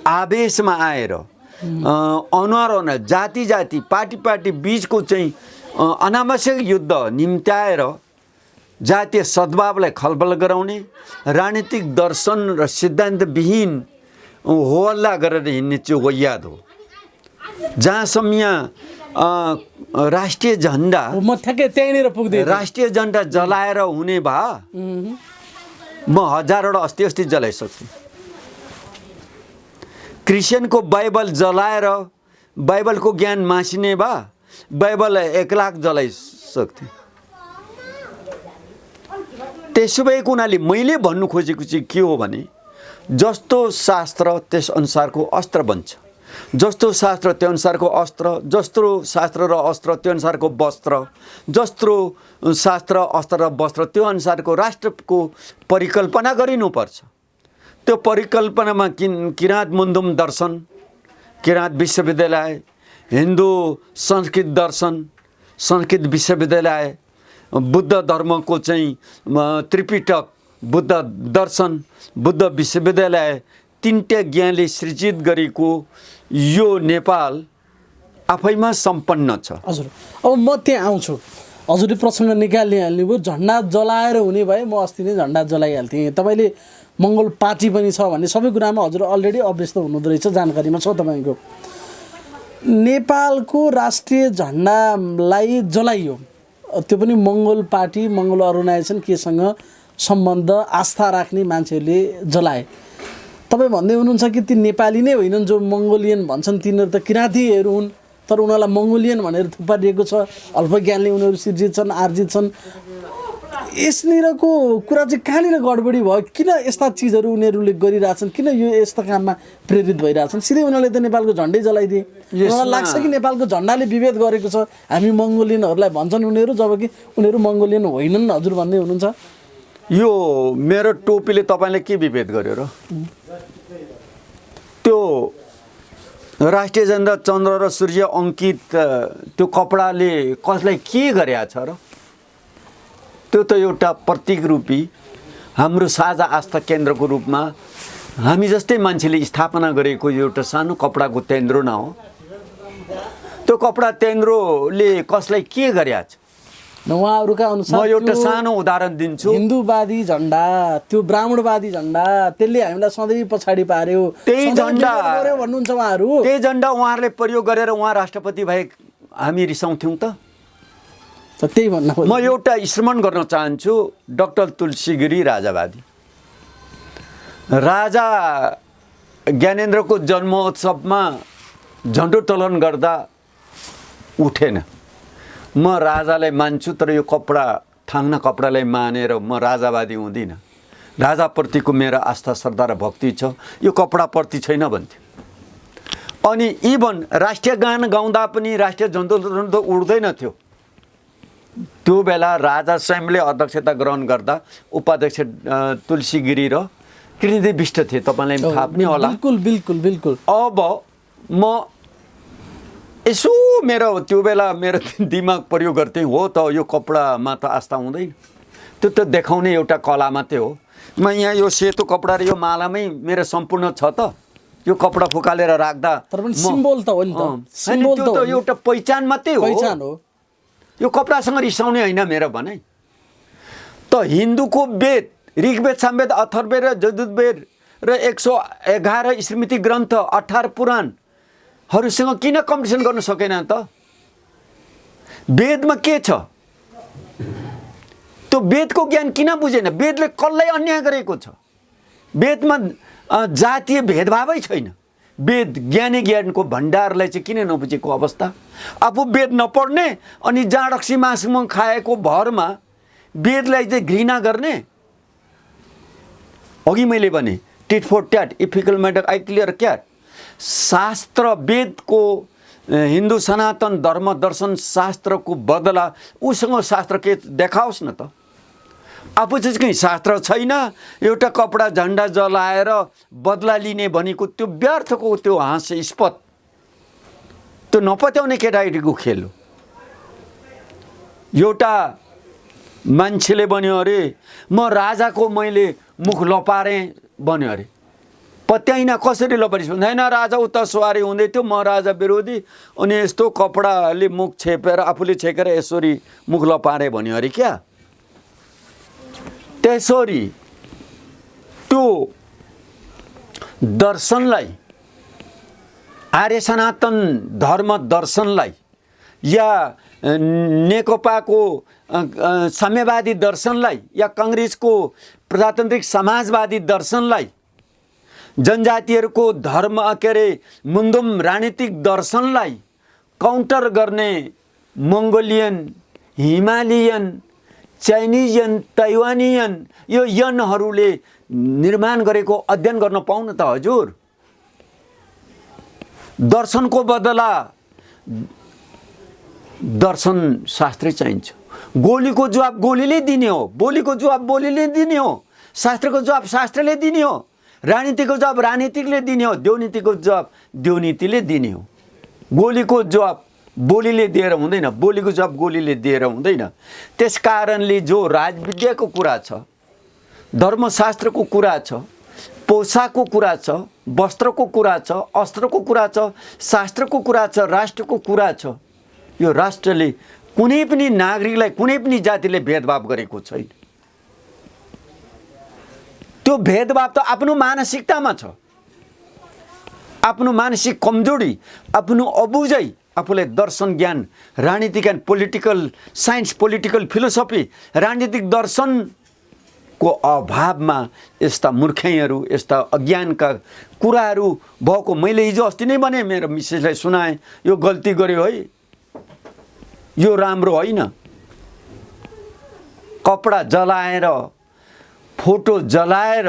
आवेशमा आएर अनुहार जाति पार्टी बीचको चाहिँ अनावश्यक युद्ध निम्त्याएर जातीय सद्भावलाई खलबल गराउने, राजनीतिक दर्शन र सिद्धान्तविहीन होहल्ला गरेर हिँड्ने चाहिँ वैयाद हो। जहाँसम्म यहाँ राष्ट्रिय झन्डा, म ठ्याक्कै त्यहीँनिर पुग्दै राष्ट्रिय झन्डा जलाएर हुने भए म 1000वटा अस्ति जलाइसक्छु। क्रिस्चियनको बाइबल जलाएर बाइबलको ज्ञान मासिने भए बाइबल 1 लाख जलाइसक्थेँ। त्यसो भएको हुनाले मैले भन्नु खोजेको चाहिँ के हो भने, जस्तो शास्त्र त्यस अनुसारको अस्त्र बन्छ, जस्तो शास्त्र त्यो अनुसारको अस्त्र, जस्तो शास्त्र र अस्त्र त्यो अनुसारको वस्त्र, जस्तो शास्त्र अस्त्र र वस्त्र त्यो अनुसारको राष्ट्रको परिकल्पना गरिनुपर्छ। त्यो परिकल्पनामा किराँत मुन्धुम दर्शन, किराँत विश्वविद्यालय, हिन्दू संस्कृत दर्शन, संस्कृत विश्वविद्यालय, बुद्ध धर्मको चाहिँ त्रिपिटक, बुद्ध दर्शन, बुद्ध विश्वविद्यालय, 3टा ज्ञानले सृजित गरेको यो नेपाल आफैमा सम्पन्न छ। हजुर, अब म त्यहाँ आउँछु। हजुरले प्रसङ्ग निकालिहाल्नुभयो, झन्डा जलाएर हुने भए म अस्ति नै झन्डा जलाइहाल्थेँ। तपाईँले मङ्गल पार्टी पनि छ भन्ने सबै कुरामा हजुर अलरेडी अभ्यस्त हुनुहुँदो रहेछ, जानकारीमा छ तपाईँको। नेपालको राष्ट्रिय झन्डालाई जलाइयो, त्यो पनि मङ्गल पार्टी, मङ्गल अर्गनाइजेसन केसँग सम्बन्ध आस्था राख्ने मान्छेहरूले जलाए। तपाईँ भन्दै हुनुहुन्छ कि ती नेपाली नै होइनन् जो मङ्गोलियन भन्छन्, तिनीहरू त किराँतीहरू हुन्, तर उनीहरूलाई मङ्गोलियन भनेर थुपारिएको छ। अल्पज्ञानले उनीहरू सिर्जित छन्, आर्जित छन्। यसनिरको कुरा चाहिँ कहाँनिर गडबडी भयो? किन यस्ता चिजहरू उनीहरूले गरिरहेछन्? किन यो यस्ता काममा प्रेरित भइरहेछन्? सिधै उनीहरूले त नेपालको झन्डै जलाइदिए। उनीहरूलाई लाग्छ कि नेपालको झन्डाले विभेद गरेको छ, हामी मङ्गोलियनहरूलाई भन्छन् उनीहरू, जबकि उनीहरू मङ्गोलियन होइनन् हजुर भन्दै हुनुहुन्छ। यो मेरो टोपीले तपाईँले के विभेद गर्यो र? त्यो राष्ट्रिय झन्डा चन्द्र र सूर्य अङ्कित त्यो कपडाले कसलाई के गरेछ र? त्यो त एउटा प्रतीक रूपी हाम्रो साझा आस्था केन्द्रको रूपमा हामी जस्तै मान्छेले स्थापना गरेको एउटा सानो कपडाको तेन्द्रो न हो? त्यो कपडा तेन्द्रोले कसलाई के गरेछ? उहाँहरूका अनुसार म एउटा सानो उदाहरण दिन्छु। हिन्दूवादी झन्डा, त्यो ब्राह्मणवादी झन्डा, त्यसले हामीलाई सधैँ पछाडि पार्यो, त्यही झन्डा भन्नुहुन्छ उहाँहरू। त्यही झन्डा उहाँहरूले प्रयोग गरेर उहाँ राष्ट्रपति भए हामी रिसाउँथ्यौँ त? त्यही भन्न म एउटा स्मरण गर्न चाहन्छु। डाक्टर तुलसी गिरी राजावादी, राजा ज्ञानेन्द्रको जन्मोत्सवमा झन्डोत्तोलन गर्दा उठेन। म राजालाई मान्छु, तर यो कपडा थाङ्ना कपडालाई मानेर म राजावादी हुँदिनँ। राजाप्रतिको मेरो आस्था श्रद्धा र भक्ति छ, यो कपडाप्रति छैन भन्थ्यो। अनि इभन राष्ट्रिय गान गाउँदा पनि राष्ट्रिय झन्डोत्तोलन त उड्दैन थियो। त्यो बेला राजा स्वयंले अध्यक्षता ग्रहण गर्दा उपाध्यक्ष तुलसी गिरी र कृष्णदेव विष्ट थिए, तपाईँलाई थाहा पनि होला। बिल्कुल बिल्कुल बिल्कुल। अब म यसो मेरो त्यो बेला मेरो दिमाग प्रयोग गर्थेँ, हो त यो कपडामा त आस्था हुँदैन, त्यो त देखाउने एउटा कला मात्रै हो। म यहाँ यो सेतो कपडा र यो मालामै मेरो सम्पूर्ण छ त, यो कपडा फुकालेर राख्दा तर पनि सिम्बोल त हो नि त, सिम्बोल त्यो त त एउटा पहिचान मात्रै हो। पहिचान हो। यो कपडासँग रिसाउने होइन मेरो भनाइ। त हिन्दूको वेद ऋग्वेद सामवेद अथर्ववेद र यजुर्वेद र 111 स्मृति ग्रन्थ 18 पुराणहरूसँग किन कम्पिटिसन गर्न सकेन त? वेदमा के छ? त्यो वेदको ज्ञान किन बुझेन? वेदले कसलाई अन्याय गरेको छ? वेदमा जातीय भेदभावै छैन। वेद ज्ञानको भण्डारलाई चाहिँ किन नबुझेको अवस्था? आफू वेद नपढ्ने अनि जाँडक्सी मासु खाएको भरमा वेदलाई चाहिँ घृणा गर्ने। अघि मैले भने tit for tat, ethical matter आई क्लियर क्याट। शास्त्र वेदको हिन्दू सनातन धर्म दर्शन शास्त्रको बदला उसँग शास्त्र के देखाओस् न त। आफू चाहिँ कहीँ शास्त्र छैन, एउटा कपडा झन्डा जलाएर बदला लिने भनेको त्यो व्यर्थको त्यो हास्यास्पद, त्यो नपत्याउने केटाकेटीको खेल हो। एउटा मान्छेले भन्यो अरे म राजाको मैले मुख लपारेँ भन्यो अरे, पत्याइन कसरी लपारिस् भन्दैन, राजा उता सवारी हुँदै थियो, म राजा विरोधी, अनि यस्तो कपडाले मुख छेपेर आफूले छेकेर यसरी मुख लपारे भन्यो अरे क्या। त्यसरी त्यो दर्शनलाई, आर्य सनातन धर्म दर्शनलाई या नेकपाको साम्यवादी दर्शनलाई या काङ्ग्रेसको प्रजातान्त्रिक समाजवादी दर्शनलाई, जनजातिहरूको धर्म के अरे मुन्दुम राजनीतिक दर्शनलाई काउन्टर गर्ने मङ्गोलियन, हिमालयन, चाइनिजियन, ताइवानियन यो यनहरूले निर्माण गरेको अध्ययन गर्न पाउनु त हजुर। दर्शनको बदला दर्शन शास्त्रै चाहिन्छ। गोलीको जवाब गोलीले दिने हो, बोलीको जवाब बोलीले दिने हो, शास्त्रको जवाब शास्त्रले दिने हो, राजनीतिको जवाब राजनीतिकले दिने हो, देवनीतिको जवाब देवनीतिले दिने हो। गोलीको जवाब बोलीले दिएर हुँदैन, बोलीको जवाब गोलीले दिएर हुँदैन। त्यस कारणले जो राजविद्याको कुरा छ, धर्मशास्त्रको कुरा छ, पोसाकको कुरा छ, वस्त्रको कुरा छ, अस्त्रको कुरा छ, शास्त्रको कुरा छ, राष्ट्रको कुरा छ, यो राष्ट्रले कुनै पनि नागरिकलाई कुनै पनि जातिले भेदभाव गरेको छैन। त्यो भेदभाव त आफ्नो मानसिकतामा छ, आफ्नो मानसिक कमजोरी, आफ्नो अबुझै, आफूलाई दर्शन ज्ञान, राजनीतिक ज्ञान, पोलिटिकल साइन्स, पोलिटिकल फिलोसफी, राजनीतिक दर्शनको अभावमा यस्ता मूर्खैहरू, यस्ता अज्ञानका कुराहरू भएको मैले हिजो अस्ति नै भने, मेरो मिसेसलाई सुनाएँ, यो गल्ती गर्यो है, यो राम्रो होइन। कपडा जलाएर, फोटो जलाएर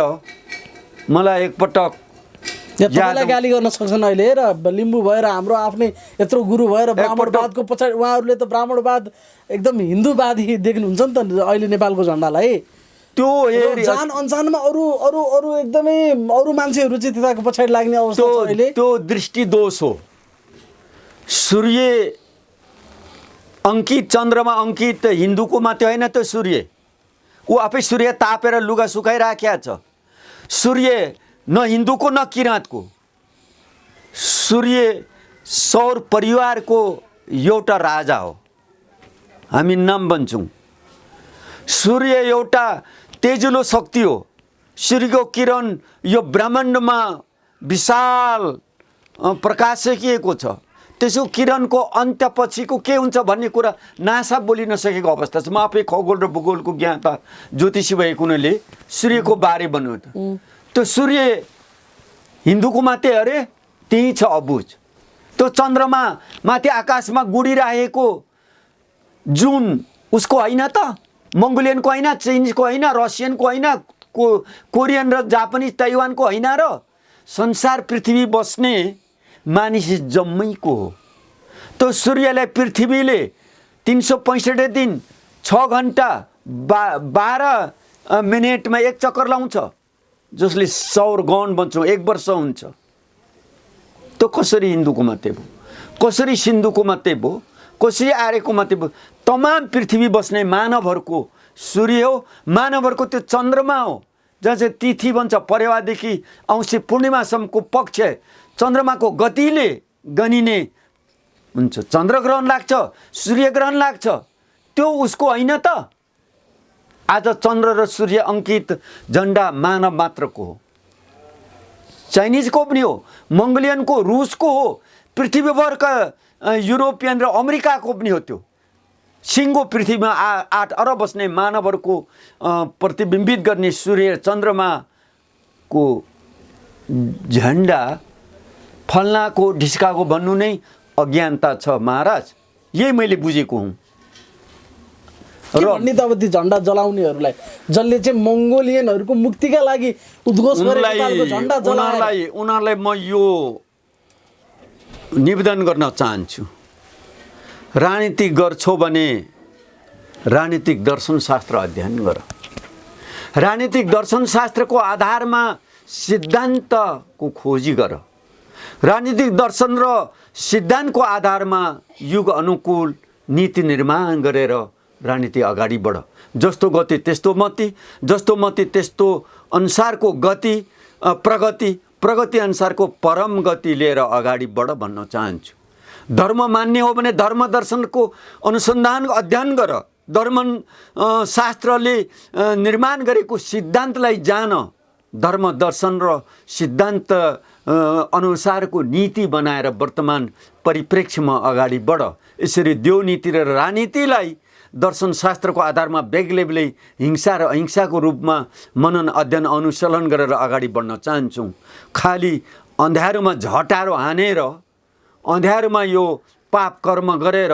मलाई एकपटक गाली गर्न सक्छन् अहिले, र लिम्बू भएर हाम्रो आफ्नै यत्रो गुरु भएर ब्राह्मणवादको पछाडि उहाँहरूले त ब्राह्मणवाद एकदम हिन्दूवादी देख्नुहुन्छ नि त अहिले नेपालको झन्डालाई। त्यो जान अनजानमा अरू अरू अरू एकदमै अरू मान्छेहरू चाहिँ त्यताको पछाडि लाग्ने अवस्था छ अहिले। त्यो दृष्टि दोष हो। सूर्य अङ्कित, चन्द्रमा अङ्कित हिन्दूको मात्रै होइन त सूर्य, ऊ आफै सूर्य तापेर लुगा सुकाइराखेको छ। सूर्य न हिन्दूको न किराँतको, सूर्य सौर परिवारको एउटा राजा हो, हामी नाम भन्छौँ। सूर्य एउटा तेजिलो शक्ति हो। सूर्यको किरण यो ब्रह्माण्डमा विशाल प्रकाशिएको छ। त्यसको किरणको अन्त्यपछिको के हुन्छ भन्ने कुरा नासा बोलि नसकेको अवस्था छ। म आफै खगोल र भूगोलको ज्ञाता ज्योतिषी भएको हुनाले सूर्यको बारे भन्नु त, त्यो सूर्य हिन्दूको मात्रै अरे, त्यही छ अबुझ। त्यो चन्द्रमा माथि आकाशमा गुडिरहेको जुन उसको होइन त, मङ्गोलियनको होइन, चाइनिजको होइन, रसियनको होइन, कोरियन र जापानिज ताइवानको होइन, र संसार पृथ्वी बस्ने मानिस जम्मैको हो। त्यो सूर्यलाई पृथ्वीले 365 दिन 6 घन्टा 12 मिनटमा एक चक्कर लाउँछ, जसले सौर गौण भन्छौँ, 1 वर्ष हुन्छ। त्यो कसरी हिन्दूको मात्रै भयो, कसरी सिन्धुको मात्रै भयो, कसरी आर्यको मात्रै भयो? तमाम पृथ्वी बस्ने मानवहरूको सूर्य हो, मानवहरूको त्यो चन्द्रमा हो। जहाँ चाहिँ तिथि भन्छ परेवादेखि औँसी पूर्णिमासम्मको पक्ष चन्द्रमाको गतिले गनिने हुन्छ। चन्द्रग्रहण लाग्छ, सूर्यग्रहण लाग्छ, त्यो उसको होइन त। आज चन्द्र र सूर्य अङ्कित झन्डा मानव मात्रको हो, चाइनिजको पनि हो, मङ्गोलियनको, रुसको हो, पृथ्वीभरका युरोपियन र अमेरिकाको पनि हो। त्यो सिङ्गो पृथ्वीमा 8 अरब बस्ने मानवहरूको प्रतिबिम्बित गर्ने सूर्य चन्द्रमाको झन्डा फल्नाको ढिस्काको भन्नु नै अज्ञानता छ महाराज। यही मैले बुझेको हुँ। भन्ने त अब ती झन्डा जलाउनेहरूलाई, जसले चाहिँ मङ्गोलियनहरूको मुक्तिका लागि उद्घोष गरेको झन्डा जलाए, उनीहरूलाई म यो निवेदन गर्न चाहन्छु, राजनीति गर्छौ भने राजनीतिक दर्शनशास्त्र अध्ययन गर। राजनीतिक दर्शनशास्त्रको आधारमा सिद्धान्तको खोजी गर। राजनीतिक दर्शन र सिद्धान्तको आधारमा युग अनुकूल नीति निर्माण गरेर राजनीति अगाडि बढ। जस्तो गति त्यस्तो मति, जस्तो मति त्यस्तो अनुसारको गति, प्रगति अनुसारको परम गति लिएर अगाडि बढ भन्न चाहन्छु। धर्म मान्ने हो भने धर्म दर्शनको अनुसन्धान अध्ययन गर। धर्म शास्त्रले निर्माण गरेको सिद्धान्तलाई जान। धर्म दर्शन र सिद्धान्त अनुसारको नीति बनाएर वर्तमान परिप्रेक्ष्यमा अगाडि बढ। यसरी देवनीति र राजनीतिलाई दर्शनशास्त्रको आधारमा बेग्लै हिंसा र अहिंसाको रूपमा मनन अध्ययन अनुशीलन गरेर अगाडि बढ्न चाहन्छौँ। खालि अँध्यारोमा झटारो हानेर, अँध्यारोमा यो पाप कर्म गरेर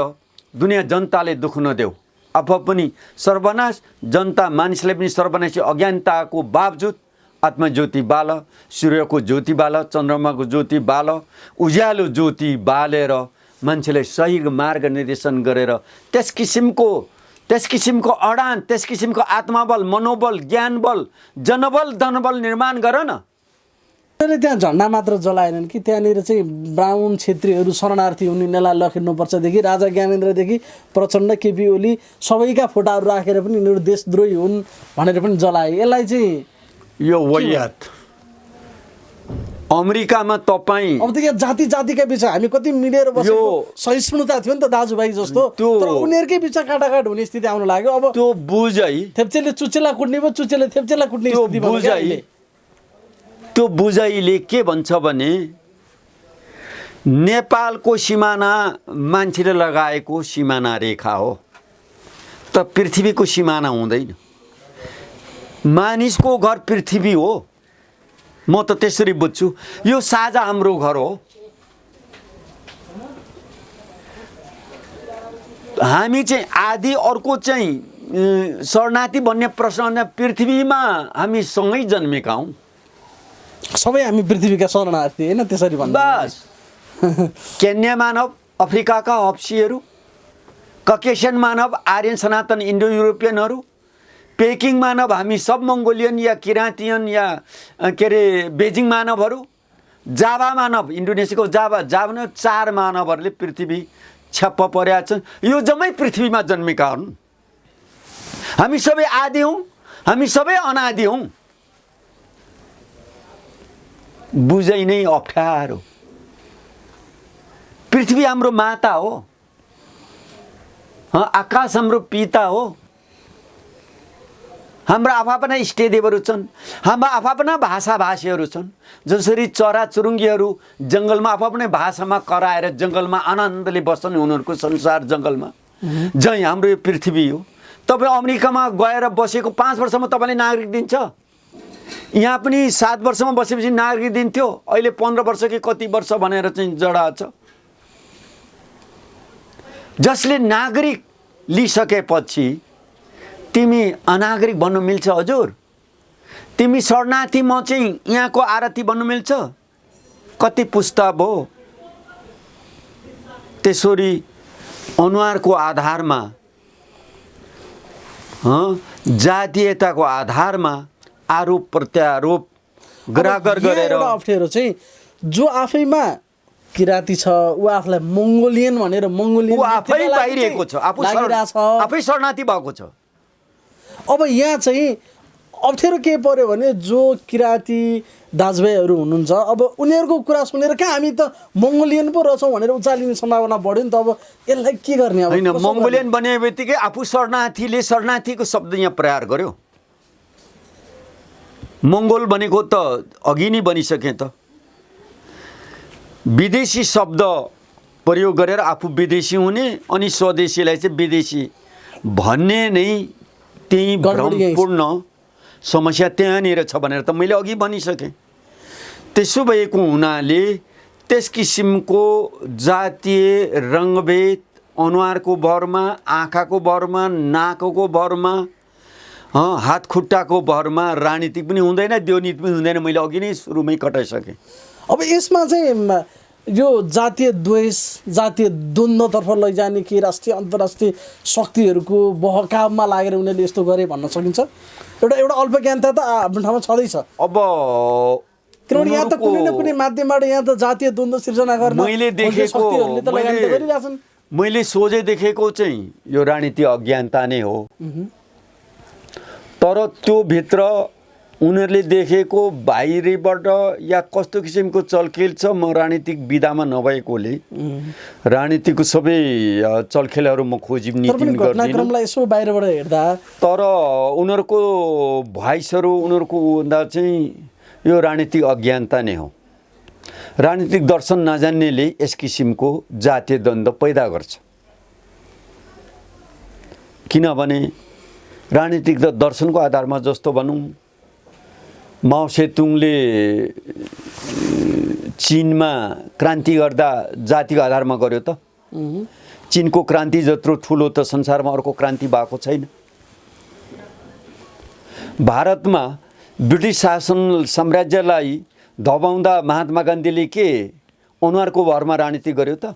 दुनियाँ जनताले दुःख नदेऊ। आफ पनि सर्वनाश, जनता मानिसले पनि सर्वनाश। अज्ञानताको बावजुद आत्मज्योति बाल, सूर्यको ज्योति बाल, चन्द्रमाको ज्योति बाल, उज्यालो ज्योति बालेर मान्छेलाई सही मार्ग निर्देशन गरेर त्यस किसिमको अडान, त्यस किसिमको आत्मबल, मनोबल, ज्ञानबल, जनबल, धनबल निर्माण गर न। त्यहाँ झन्डा मात्र जलाएनन् कि त्यहाँनिर चाहिँ ब्राह्मण क्षेत्रीहरू शरणार्थी हुने नेला लखेट्नुपर्छदेखि राजा ज्ञानेन्द्रदेखि प्रचण्ड, केपी ओली सबैका फोटाहरू राखेर पनि यिनीहरू देशद्रोही हुन् भनेर पनि जलाए। यसलाई चाहिँ यो वाहियात अमेरिकामा तपाईँ अब त यहाँ जाति जातिका बिच हामी कति मिलेर बसेको सहिष्णुता थियो नि त दाजुभाइ जस्तो, तर उनीहरूकै बिच काटाकाट हुने स्थिति आउन लाग्यो। अब त्यो बुझै थेप्चेले चुचेला कुट्ने भयो, चुचेले थेप्चेला कुट्ने स्थिति भयो। त्यो बुझाइले के भन्छ भने नेपालको सिमाना मान्छेले लगाएको सिमाना रेखा हो, त पृथ्वीको सिमाना हुँदैन। मानिसको घर पृथ्वी हो, म त त्यसरी बुझ्छु। यो साझा हाम्रो घर हो। हामी चाहिँ आदि, अर्को चाहिँ शरणार्थी भन्ने प्रश्न पृथ्वीमा हामी सँगै जन्मेका हौँ। सबै हामी पृथ्वीका शरणार्थी होइन, त्यसरी भन्नु बस। केन्या मानव, अफ्रिकाका हप्सीहरू, ककेसियन मानव, आर्यन सनातन इन्डो युरोपियनहरू, पेकिङ मानव हामी सब मङ्गोलियन या किराँतियन या के अरे बेजिङ मानवहरू, जाभा मानव, इन्डोनेसियाको जाभा 4 मानवहरूले पृथ्वी छ्याप्प परेका छन्। यो जम्मै पृथ्वीमा जन्मेका हुन्। हामी सबै आदि हौँ, हामी सबै अनादि हौँ। बुझै नै अप्ठ्यारो। पृथ्वी हाम्रो माता हो, आकाश हाम्रो पिता हो। हाम्रा आफ्ना इष्टदेवहरू छन्, हाम्रा आफ्ना भाषाभाषीहरू छन्। जसरी चराचुरुङ्गीहरू जङ्गलमा आफ्नै भाषामा कराएर जङ्गलमा आनन्दले बस्छन्, उनीहरूको संसार जङ्गलमा, जहीँ हाम्रो यो पृथ्वी हो। तपाईँ अमेरिकामा गएर बसेको 5 वर्षमा तपाईँले नागरिक दिन्छ। यहाँ पनि 7 वर्षमा बसेपछि नागरिक दिन्थ्यो, अहिले 15 वर्ष कि कति वर्ष भनेर चाहिँ जडा छ। जसले नागरिक लिइसकेपछि तिमी अनागरिक भन्नु मिल्छ हजुर? तिमी शरणार्थी, म चाहिँ यहाँको आरती भन्नु मिल्छ? कति पुस्ता भयो? त्यसरी अनुहारको आधारमा, जातीयताको आधारमा आरोप प्रत्यारोप गरागर गरेर अप्ठ्यारो चाहिँ जो आफैमा किराती छ, ऊ आफूलाई मङ्गोलियन भनेर मङ्गोलियन आफै बाहिरिएको छ, आफै शरणार्थी भएको छ। अब यहाँ चाहिँ अप्ठ्यारो के पर्यो भने जो किराँती दाजुभाइहरू हुनुहुन्छ अब उनीहरूको कुरा सुनेर कहाँ हामी त मङ्गोलियन पो रहेछौँ भनेर उचालिने सम्भावना बढ्यो नि त। अब यसलाई के गर्ने? अब होइन, मङ्गोलियन बने बित्तिकै आफू शरणार्थीले शरणार्थीको शब्द यहाँ प्रहार गर्यो। मङ्गोल भनेको त अघि नै बनिसके त। विदेशी शब्द प्रयोग गरेर आफू विदेशी हुने अनि स्वदेशीलाई चाहिँ विदेशी भन्ने नै त्यही भ्रमपूर्ण समस्या त्यहाँनिर छ भनेर त मैले अघि भनिसकेँ। त्यसो भएको हुनाले त्यस किसिमको जातीय रङ्गभेद अनुहारको भरमा, आँखाको भरमा, नाकको भरमा, हात खुट्टाको भरमा राजनीति पनि हुँदैन, द्योनीति पनि हुँदैन। मैले अघि नै सुरुमै कटाइसकेँ। अब यसमा चाहिँ यो जातीय द्वेष, जातीय द्वन्द्वतर्फ लैजाने कि राष्ट्रिय अन्तर्राष्ट्रिय शक्तिहरूको बहकावमा लागेर उनीहरूले यस्तो गरे भन्न सकिन्छ? एउटा अल्पज्ञानता त आफ्नो ठाउँमा छँदैछ। अब किनभने यहाँ त कुनै न कुनै माध्यमबाट यहाँ त जातीय द्वन्द्व सिर्जना गर्न शक्तिहरूले त लगानी त गरिरहेछन्। मैले सोझै देखेको चाहिँ यो राजनीति अज्ञानता नै हो। तर त्यो भित्र उनीहरूले देखेको बाहिरबाट या कस्तो किसिमको चलखेल छ, म राजनीतिक विधामा नभएकोले राजनीतिको सबै चलखेलहरू म खोजी नीति गर्दिनँ। यसो बाहिरबाट हेर्दा तर उनीहरूको भोइसहरू, उनीहरूको भन्दा चाहिँ यो राजनीतिक अज्ञानता नै हो। राजनीतिक दर्शन नजान्नेले यस किसिमको जातीय द्वन्द्व पैदा गर्छ। किनभने राजनीतिक दर्शनको आधारमा जस्तो भनौँ, माओ सेतुङले चीनमा क्रान्ति गर्दा जातिको आधारमा गर्यो त। चीनको क्रान्ति जत्रो ठुलो त संसारमा अर्को क्रान्ति भएको छैन। भारतमा ब्रिटिस शासन साम्राज्यलाई दबाउँदा महात्मा गान्धीले के अनुहारको भरमा राजनीति गर्यो त?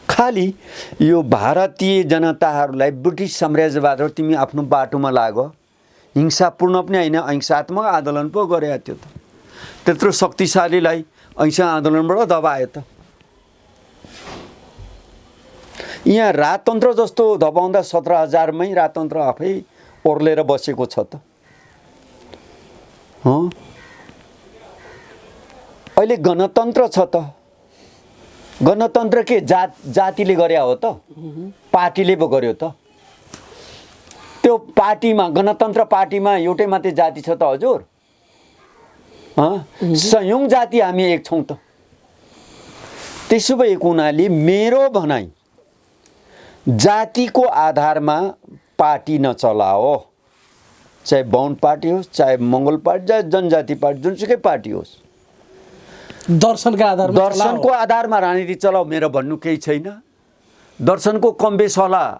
खालि यो भारतीय जनताहरूलाई ब्रिटिस साम्राज्यबाट तिमी आफ्नो बाटोमा लाग, हिंसापूर्ण पनि होइन, अहिंसात्मक आन्दोलन पो गरे त्यो त। त्यत्रो शक्तिशालीलाई अहिंसा आन्दोलनबाट दबायो त। यहाँ राजतन्त्र जस्तो दबाउँदा 17,000मै राजतन्त्र आफै ओर्लेर बसेको छ त। अहिले गणतन्त्र छ त। गणतन्त्र के जातिले गरे हो त? पार्टीले पो गर्यो त। त्यो पार्टीमा, गणतन्त्र पार्टीमा एउटै मात्रै जाति छ त हजुर? संयुक्त जाति हामी एक छौँ त। त्यसो भएको हुनाले मेरो भनाइ जातिको आधारमा पार्टी नचलाओ, चाहे बाहुन पार्टी होस्, चाहे मङ्गोल पार्टी, चाहे जनजाति पार्टी, जुनसुकै पार्टी होस्, दर्शनको आधारमा राजनीति चलाऊ मेरो भन्नु केही छैन। दर्शनको कम बेस होला,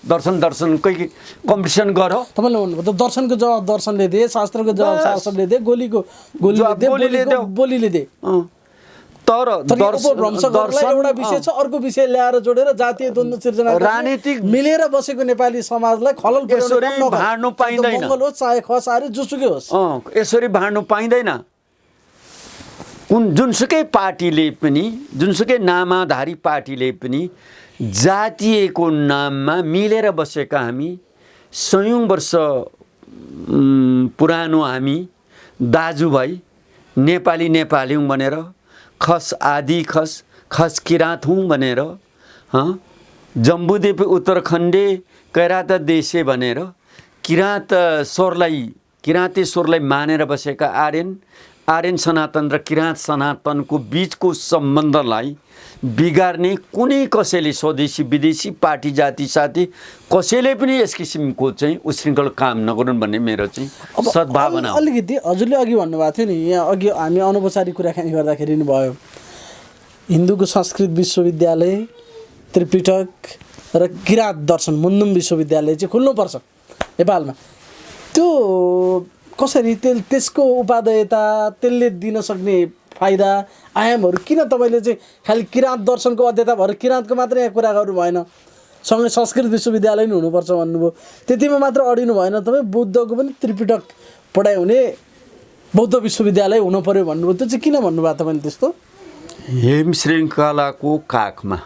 दर्शनकै कम्पिटिसन गर। तपाईँले भन्नुभयो त दर्शनको जवाब दर्शनले दे, शास्त्रको जवाब शास्त्रले दे, बोलीले दे। तर एउटा विषय छ, अर्को विषय ल्याएर जोडेर जातीय द्वन्द्व सिर्जना राजनीतिक मिलेर बसेको नेपाली समाजलाई खलल यसरी भाड्नु पाइँदैन। मङ्गल होस् चाहे खसारी जुसुकै होस्, यसरी भाड्नु पाइँदैन। जुनसुकै पार्टीले पनि, जुनसुकै नामाधारी पार्टीले पनि जातीयको नाममा मिलेर बसेका हामी सयौँ वर्ष पुरानो हामी दाजुभाइ नेपाली हौँ भनेर, खस आदि खस किराँत हौँ भनेर, जम्बुदेव उत्तराखण्डे कैरात देशे भनेर किराँते स्वरलाई मानेर बसेका आर्यन सनातन र किराँत सनातनको बिचको सम्बन्धलाई बिगार्ने कुनै कसैले, स्वदेशी विदेशी पार्टी जाति साथी कसैले पनि यस किसिमको चाहिँ उशृङ्खल काम नगरून् भन्ने मेरो चाहिँ सद्भावना हो। अलिकति हजुरले अघि भन्नुभएको थियो नि, यहाँ अघि हामी अनौपचारिक कुराकानी गर्दाखेरि नि भयो, हिन्दूको संस्कृत विश्वविद्यालय, त्रिपिटक र किराँत दर्शन मुन्दुम विश्वविद्यालय चाहिँ खुल्नुपर्छ नेपालमा। त्यो कसरी त्यसको उपादेयता, त्यसले दिन सक्ने फाइदा आयामहरू किन तपाईँले चाहिँ खालि किराँत दर्शनको अध्येता भएर किराँतको मात्रै यहाँ कुरा गर्नु भएन, सँगै संस्कृत विश्वविद्यालय नि हुनुपर्छ भन्नुभयो, त्यतिमा मात्र अडिनु भएन तपाईँ? बुद्धको पनि त्रिपिटक पढाइ हुने बौद्ध विश्वविद्यालय हुनु पर्यो भन्नुभयो, त्यो चाहिँ किन भन्नुभयो तपाईँले त्यस्तो? हिम श्रृङ्खलाको काखमा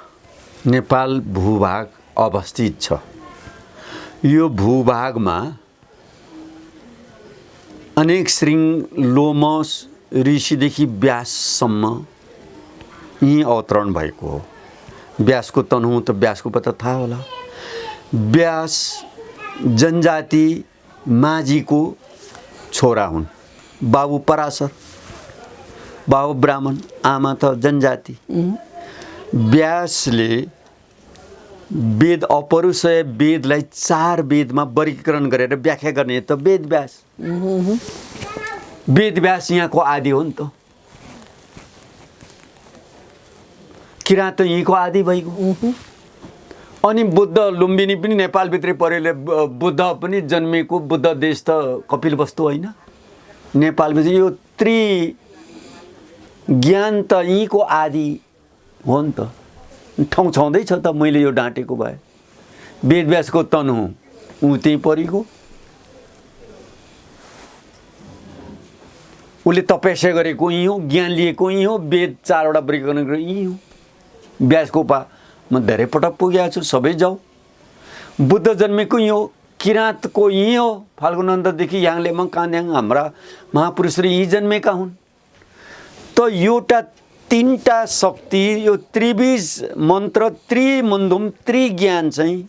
नेपाल भूभाग अवस्थित छ। यो भूभागमा अनेक श्रृंग लोमस ऋषिदेखि व्याससम्म यही अवतरण भएको हो। व्यासको तनहुँ त व्यासको पत्ता थाहा होला। व्यास जनजाति माझीको छोरा हुन्। बाबु पराशर, बाबु ब्राह्मण, आमा त जनजाति। व्यासले वेद अपरुषय वेदलाई 4 वेदमा वर्गीकरण गरेर व्याख्या गर्ने त वेद व्यास। वेद व्यास यहाँको आदि हो नि त। किराँत त यहीँको आदि भइगयो। अनि बुद्ध लुम्बिनी पनि नेपालभित्रै परेले बुद्ध पनि जन्मेको बुद्ध देश त कपिलवस्तु होइन। नेपालभित्र यो ज्ञान त यहीँको आदि हो नि त। ठाउँ छाउँदैछ त मैले यो डाँटेको भए। वेद व्यासको तनहुँ ऊ त्यहीँ परेको। उसले तपस्या गरेको यहीँ हो, ज्ञान लिएको यहीँ हो, वेद 4 वटा वर्गीकरण गरेको यहीँ हो। व्यासको म धेरै पटक पुगेको छु, सबै जाऊ। बुद्ध जन्मेको यहीँ हो, किराँतको यहीँ हो। फाल्गुनन्ददेखि याङलेमा कान्याङ हाम्रा महापुरुषहरू यहीँ जन्मेका हुन्। त एउटा 3टा शक्ति, यो त्रिबीज मन्त्र, त्रिमुन्धुम त्रिज्ञान चाहिँ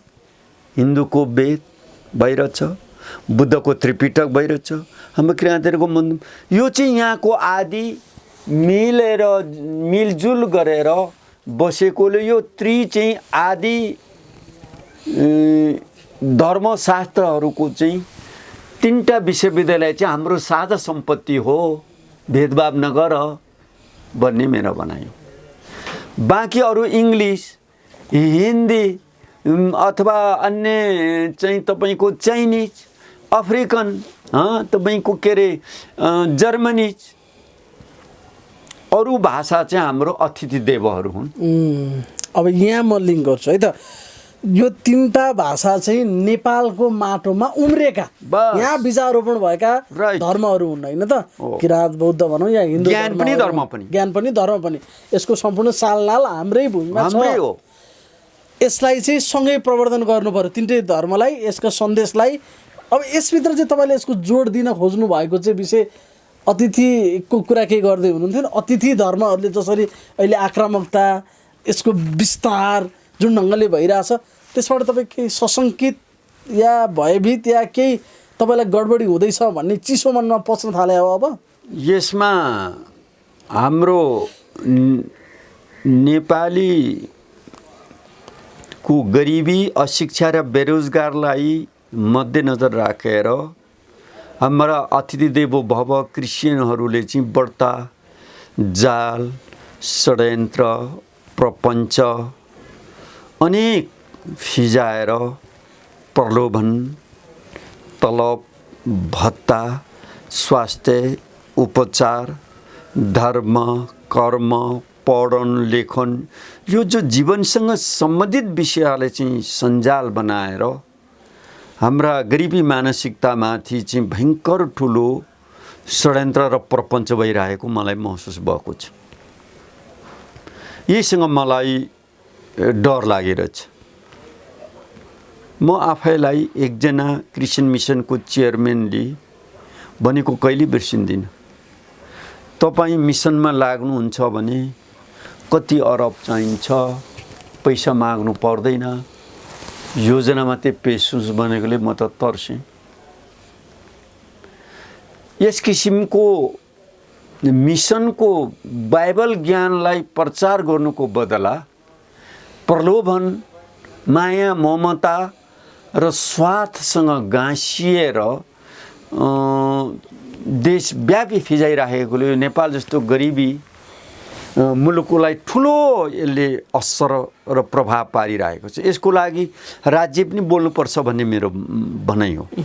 हिन्दूको वेद भइरहेछ, बुद्धको त्रिपिटक भइरहेछ, हाम्रो किराँतहरूको मुन्धुम। यो चाहिँ यहाँको आदि मिलेर मिलजुल गरेर बसेकोले यो चाहिँ आदि धर्मशास्त्रहरूको चाहिँ 3टा विश्वविद्यालय चाहिँ हाम्रो साझा सम्पत्ति हो, भेदभाव नगर भन्ने मेरो भनाइ। बाँकी अरू इङ्ग्लिस, हिन्दी अथवा अन्य चाहिँ तपाईँको चाइनिज, अफ्रिकन, तपाईँको के अरे जर्मनिज, अरू भाषा चाहिँ हाम्रो अतिथि देवहरू हुन्। अब यहाँ म लिङ्क गर्छु है त। यो 3टा भाषा चाहिँ नेपालको माटोमा उम्रेका, यहाँ बीजारोपण भएका धर्महरू हुन् होइन त। किराँत बौद्ध भनौँ या हिन्दू, ज्ञान पनि धर्म पनि, ज्ञान पनि धर्म पनि। यसको सम्पूर्ण सालनाल हाम्रै भूमिमा छ। हो। यसलाई चाहिँ सँगै प्रवर्धन गर्नु पर्यो, 3टै धर्मलाई, यसको सन्देशलाई। अब यसभित्र चाहिँ तपाईँले यसको जोड दिन खोज्नु भएको चाहिँ विषय अतिथिको कुरा के गर्दै हुनुहुन्थ्यो। अतिथि धर्महरूले जसरी अहिले आक्रामकता, यसको विस्तार जुन ढङ्गले भइरहेछ, त्यसबाट तपाईँ केही सशङ्कित या भयभीत या केही तपाईँलाई गडबडी हुँदैछ भन्ने चिसो मनमा पस्न थाले हो? अब यसमा हाम्रो नेपालीको गरिबी, अशिक्षा र बेरोजगारलाई मध्यनजर राखेर हाम्रा अतिथि देवो भव क्रिस्चियनहरूले चाहिँ बढ्ता जाल, षड्यन्त्र, प्रपञ्च अनेक फिजाएर प्रलोभन, तलब, भत्ता, स्वास्थ्य, उपचार, धर्म, कर्म, पढन, लेखन, यो जो जीवनसँग सम्बन्धित विषयलाई चाहिँ सञ्जाल बनाएर हाम्रा गरिबी मानसिकतामाथि चाहिँ भयङ्कर ठुलो षड्यन्त्र र प्रपञ्च भइरहेको मलाई महसुस भएको छ। यहीसँग मलाई डर लागिरहेछ। म आफैलाई एकजना क्रिस्चियन मिसनको चेयरम्यानले भनेको कहिले बिर्सिन्दिनँ। तपाईँ मिसनमा लाग्नुहुन्छ भने कति अरब चाहिन्छ, पैसा माग्नु पर्दैन, योजना मात्रै पेसुस बनेकोले म त तर्सेँ। यस किसिमको मिसनको बाइबल ज्ञानलाई प्रचार गर्नुको बदला प्रलोभन, माया, ममता र स्वार्थसँग गाँसिएर देशव्यापी फिजाइराखेकोले नेपाल जस्तो गरिबी मुलुकलाई ठुलो यसले असर र प्रभाव पारिरहेको छ। यसको लागि राज्य पनि बोल्नुपर्छ भन्ने मेरो भनाइ हो।